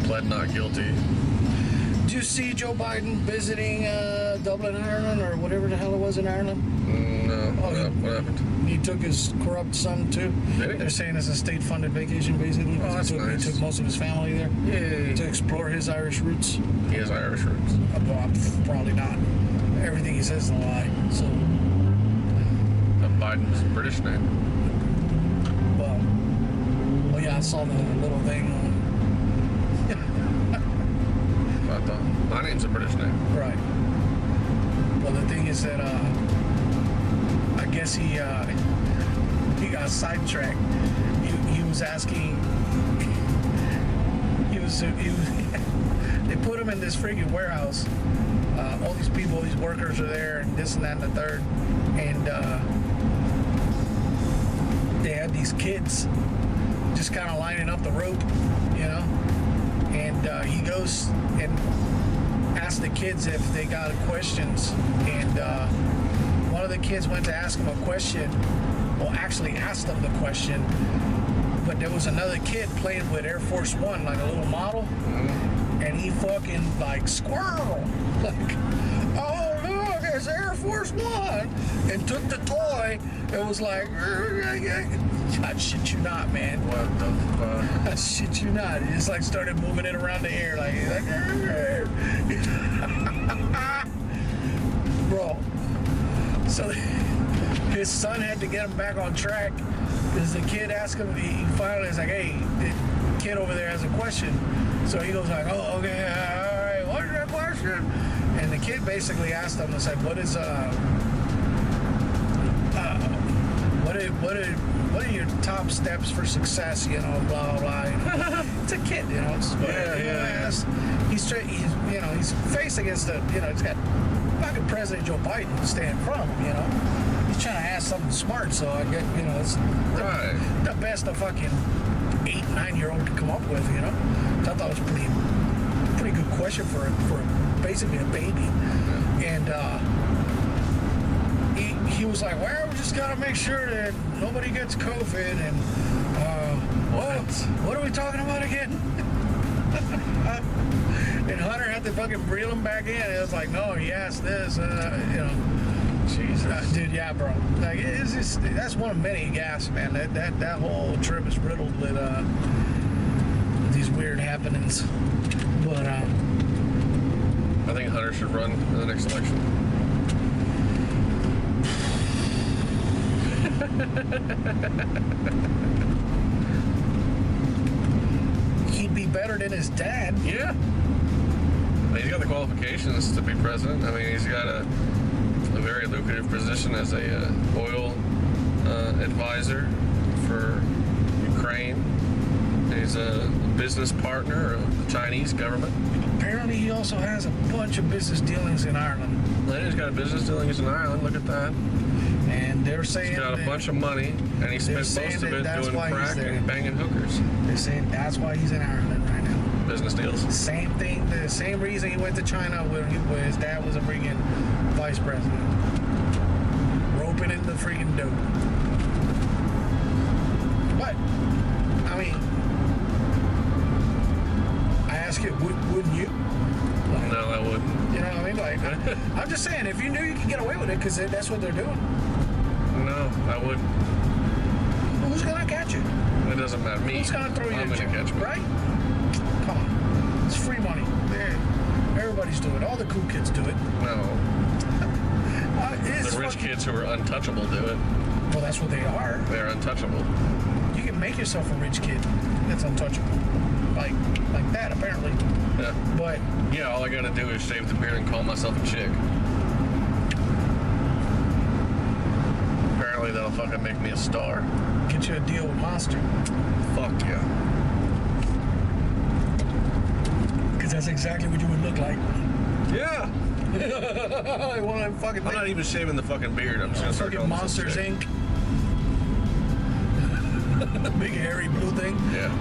pled not guilty. Do you see Joe Biden visiting Dublin, Ireland, or whatever the hell it was in Ireland? No. What happened? He took his corrupt son too. Did he? They're saying it's a state-funded vacation, basically. Oh, that's nice. He took most of his family there to explore his Irish roots. He has Irish roots. Well, probably not. Everything he says is a lie. So, Biden's a British name. well, yeah, I saw the little thing on. I thought my name's a British name. Right. Well, the thing is that I guess he got sidetracked. He was asking. He was they put him in this freaking warehouse. All these people, these workers are there, and this and that and the third, and they had these kids just kind of lining up the rope, you know. And he goes and asks the kids if they got questions, and one of the kids went to ask him a question. Well, actually asked him the question, but there was another kid playing with Air Force One, like a little model, and he fucking like squirrel, like, oh look, it's Air Force One, and took the toy. It was like, I shit you not, man. What the fuck? I shit you not. He just like started moving it around the air, like bro. So his son had to get him back on track because the kid asked him. He finally was like, "Hey, the kid over there has a question." So he goes like, "Oh, okay, all right. What's your question?" And the kid basically asked him, "It's like, what are your top steps for success? You know, blah blah blah." You know? It's a kid, you know. It's, Yeah. He's straight. He's faced against the. He's got fucking President Joe Biden standing in front of him. You know, he's trying to ask something smart. So I get, it's the best a fucking 8-9-year-old could come up with. You know, so I thought it was pretty good question for basically a baby, and. He was like, well, we just gotta make sure that nobody gets COVID, and what are we talking about again? And Hunter had to fucking reel him back in. It was like, no, he asked this, Jesus, dude, yeah, bro. Like, it's just, that's one of many gaffes, man. That whole trip is riddled with these weird happenings. But I think Hunter should run in the next election. He'd be better than his dad. Yeah. He's got the qualifications to be president. I mean, he's got a very lucrative position as a oil advisor for Ukraine. He's a business partner of the Chinese government. Apparently, he also has a bunch of business dealings in Ireland. He's got business dealings in Ireland. Look at that. And they're saying He's got a bunch of money, and he spent most of it doing crack and banging hookers. They're saying that's why he's in Ireland right now. Business deals. Same thing. The same reason he went to China when his dad was a freaking vice president. Roping in the freaking dope. But, I mean, I ask you, wouldn't you? Like, No, I wouldn't. you know what I mean? Like, I'm just saying, if you knew you could get away with it, because that's what they're doing. No, I wouldn't. Who's gonna catch you? It doesn't matter. Me. Who's gonna throw you I'm in gonna jail? catch me. Right? Come on. It's free money. Everybody's doing it. All the cool kids do it. No. It's The rich fucking- kids who are untouchable do it. Well, that's what they are. They're untouchable. You can make yourself a rich kid that's untouchable. Like that, apparently. Yeah. But Yeah, all I gotta do is shave the beard and call myself a chick. Apparently that'll fucking make me a star. get you a deal with Monster. Fuck yeah. Because that's exactly what you would look like. Yeah. One of them fucking I'm not even shaving the fucking beard. I'm just gonna start fucking calling myself Monsters chick. Inc. Big hairy blue thing. Yeah.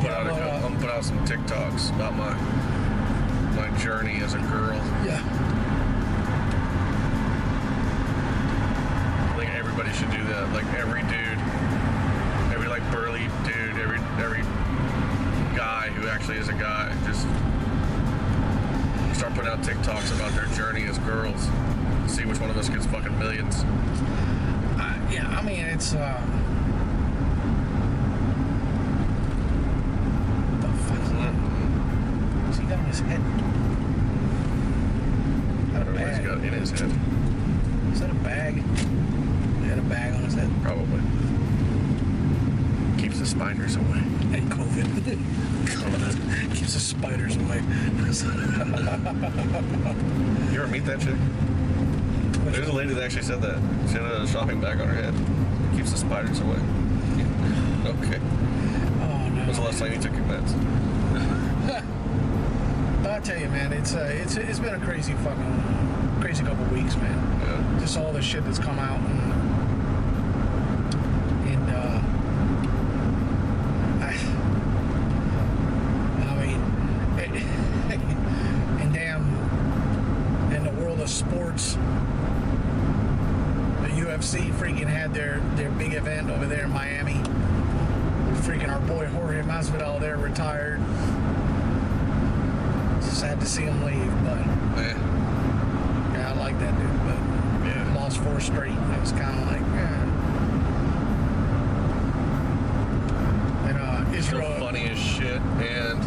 I'm gonna put out some TikToks about my journey as a girl. Yeah. I think everybody should do that. Like every dude, every like burly dude, every guy who actually is a guy, just Start putting out TikToks about their journey as girls. See which one of us gets fucking millions. Yeah, I mean, it's, the fuck is that? What's he got on his head? Got a What he's bag. got in his head. Is that a bag? He had a bag on his head. Probably. Keeps the spiders away. And COVID. Keeps the spiders away. You ever meet that chick? There's a lady that actually said that. She had a shopping bag on her head. Keeps the spiders away. Okay. Oh no. When's the last time you took your meds? I'll tell you, man, it's been a crazy couple weeks, man. Yeah. Just all the shit that's come out and I mean, and damn, in the world of sports, the UFC freaking had their big event over there in Miami. Freaking our boy Jorge Masvidal there retired. Sad to see him leave, but yeah, I like that dude, but Yeah. lost 4 straight. It was kind of like, And Still Israel, funny as shit, and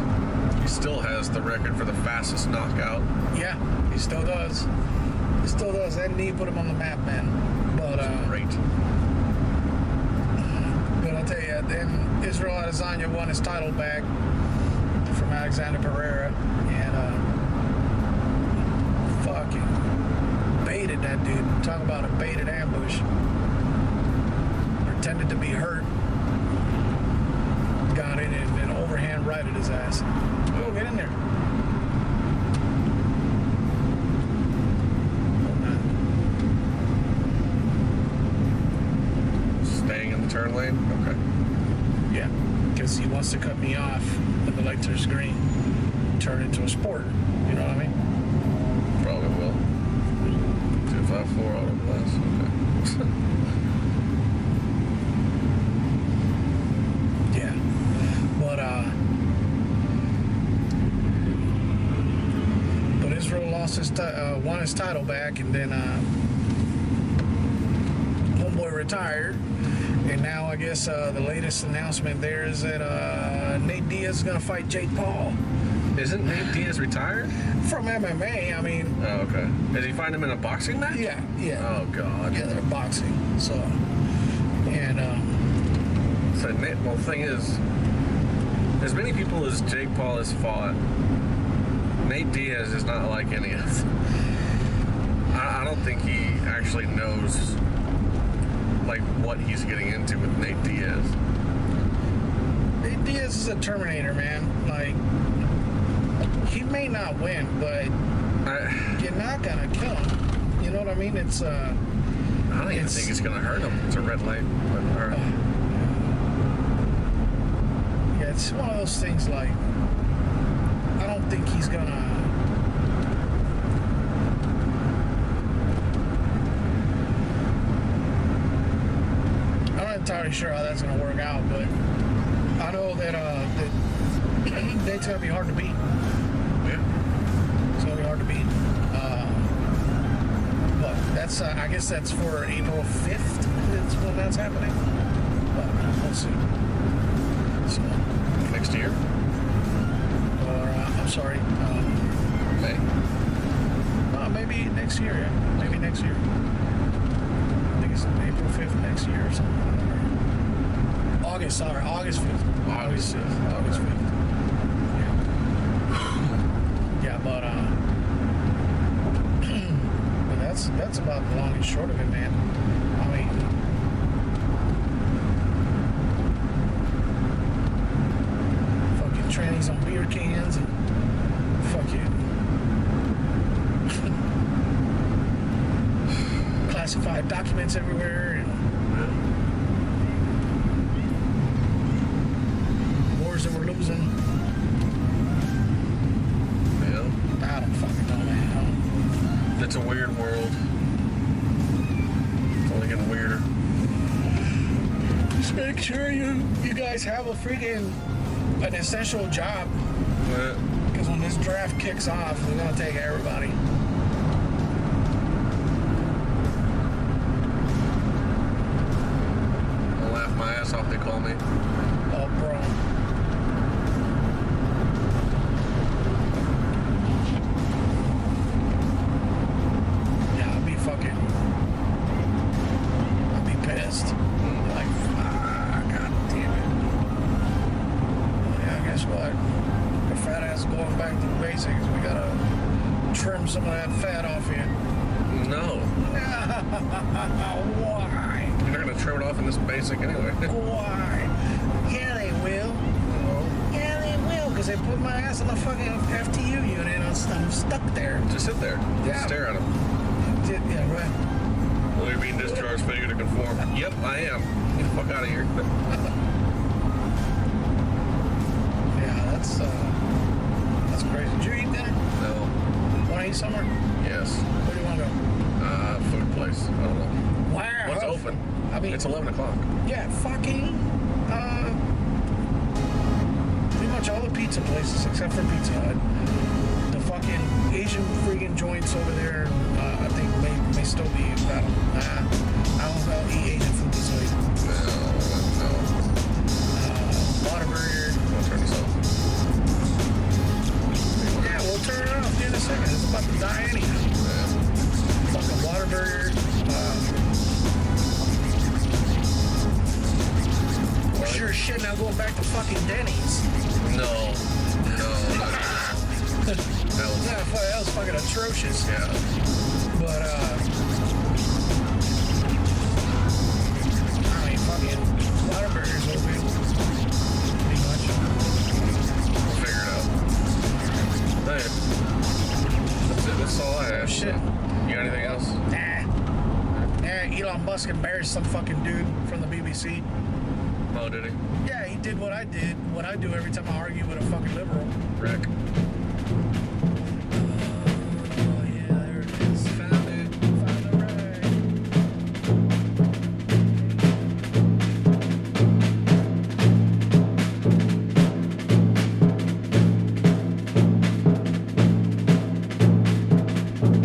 he still has the record for the fastest knockout. yeah, he still does. He still does. That knee put him on the map, man. But Great. But I'll tell you, then Israel Adesanya won his title back from Alexander Pereira, and fucking baited that dude. Talk about a baited ambush. Pretended to be hurt. Got in and overhand righted his ass. Oh, get in there. Staying in the turn lane? Okay. Yeah, because he wants to cut me off when the lights are green. Turn into a sport. You know what I mean? Probably will. 254 auto blast. Okay. Yeah. But Israel lost won his title back, and then homeboy retired. And now I guess the latest announcement there is that Nate Diaz is going to fight Jake Paul. Isn't Nate Diaz retired? From MMA, I mean. Oh, okay. Did he find him in a boxing match? Yeah. Oh, God. Yeah, they're boxing. So, and So, well, the thing is, as many people as Jake Paul has fought, Nate Diaz is not like any of them. I don't think he actually knows, like, what he's getting into with Nate Diaz. Nate Diaz is a Terminator, man. Like, he may not win, but you're not gonna kill him. You know what I mean? It's I don't even think it's gonna hurt him. It's a red light. Yeah, it's one of those things. Like, I don't think he's gonna. I'm not entirely sure how that's gonna work out, but I know that Nate's gonna be hard to beat. Yeah. It's gonna be hard to beat. But that's I guess that's for April 5th. That's when that's happening. But we'll see. So Next year? or I'm sorry. May? Maybe next year. Yeah. Maybe next year. I think it's April 5th next year or something. August 5th. August 5th. August 5th. August 5th. Yeah, but but that's about the long and short of it, man. I mean, fucking trannies on beer cans and fucking classified documents everywhere and wars that we're losing. Yeah. I don't fucking know, man. It's a weird world. It's only getting weirder. Just make sure you guys have an essential job, But because when this draft draft kicks off, we want to take everybody. I'll laugh my ass off, they call me. Oh, bro. Yeah, I'll be pissed. Like, god damn it. Yeah, guess what? The fat ass going back to the basics. We gotta trim some of that fat off you. No. Why? You're not going to trim it off in this basic anyway. Why? Yeah, they will. Yeah, they will, because they put my ass in the fucking FTU unit and I'm stuck there. Just sit there. Yeah. Stare at him. Yeah, right. Well, you're being discharged, failure to conform. Yep, I am. Get the fuck out of here. Yeah, that's crazy. Did you eat dinner? No. Want to eat somewhere? Yes. Where do you want to go? Food place. I don't know. Where? What's open? I mean, It's 11 o'clock. yeah, fucking, pretty much all the pizza places except for Pizza Hut. The fucking Asian freaking joints over there, I think may still be about, I don't eat Asian food this week. No. Whataburger. I'll turn this off. Yeah, we'll turn it off in a second. It's about to die anyhow. Fucking Whataburger. Sure as shit now going back to fucking Denny's. No. That was fucking atrocious. Yeah. But, I mean, fucking Whataburger's open. Pretty much. We'll figure it out. Hey. That's it. That's all I have. Shit. You got anything else? Nah, Elon Musk embarrassed some fucking dude from the BBC. Oh, did he? Yeah, he did what I do every time I argue with a fucking liberal. Rick.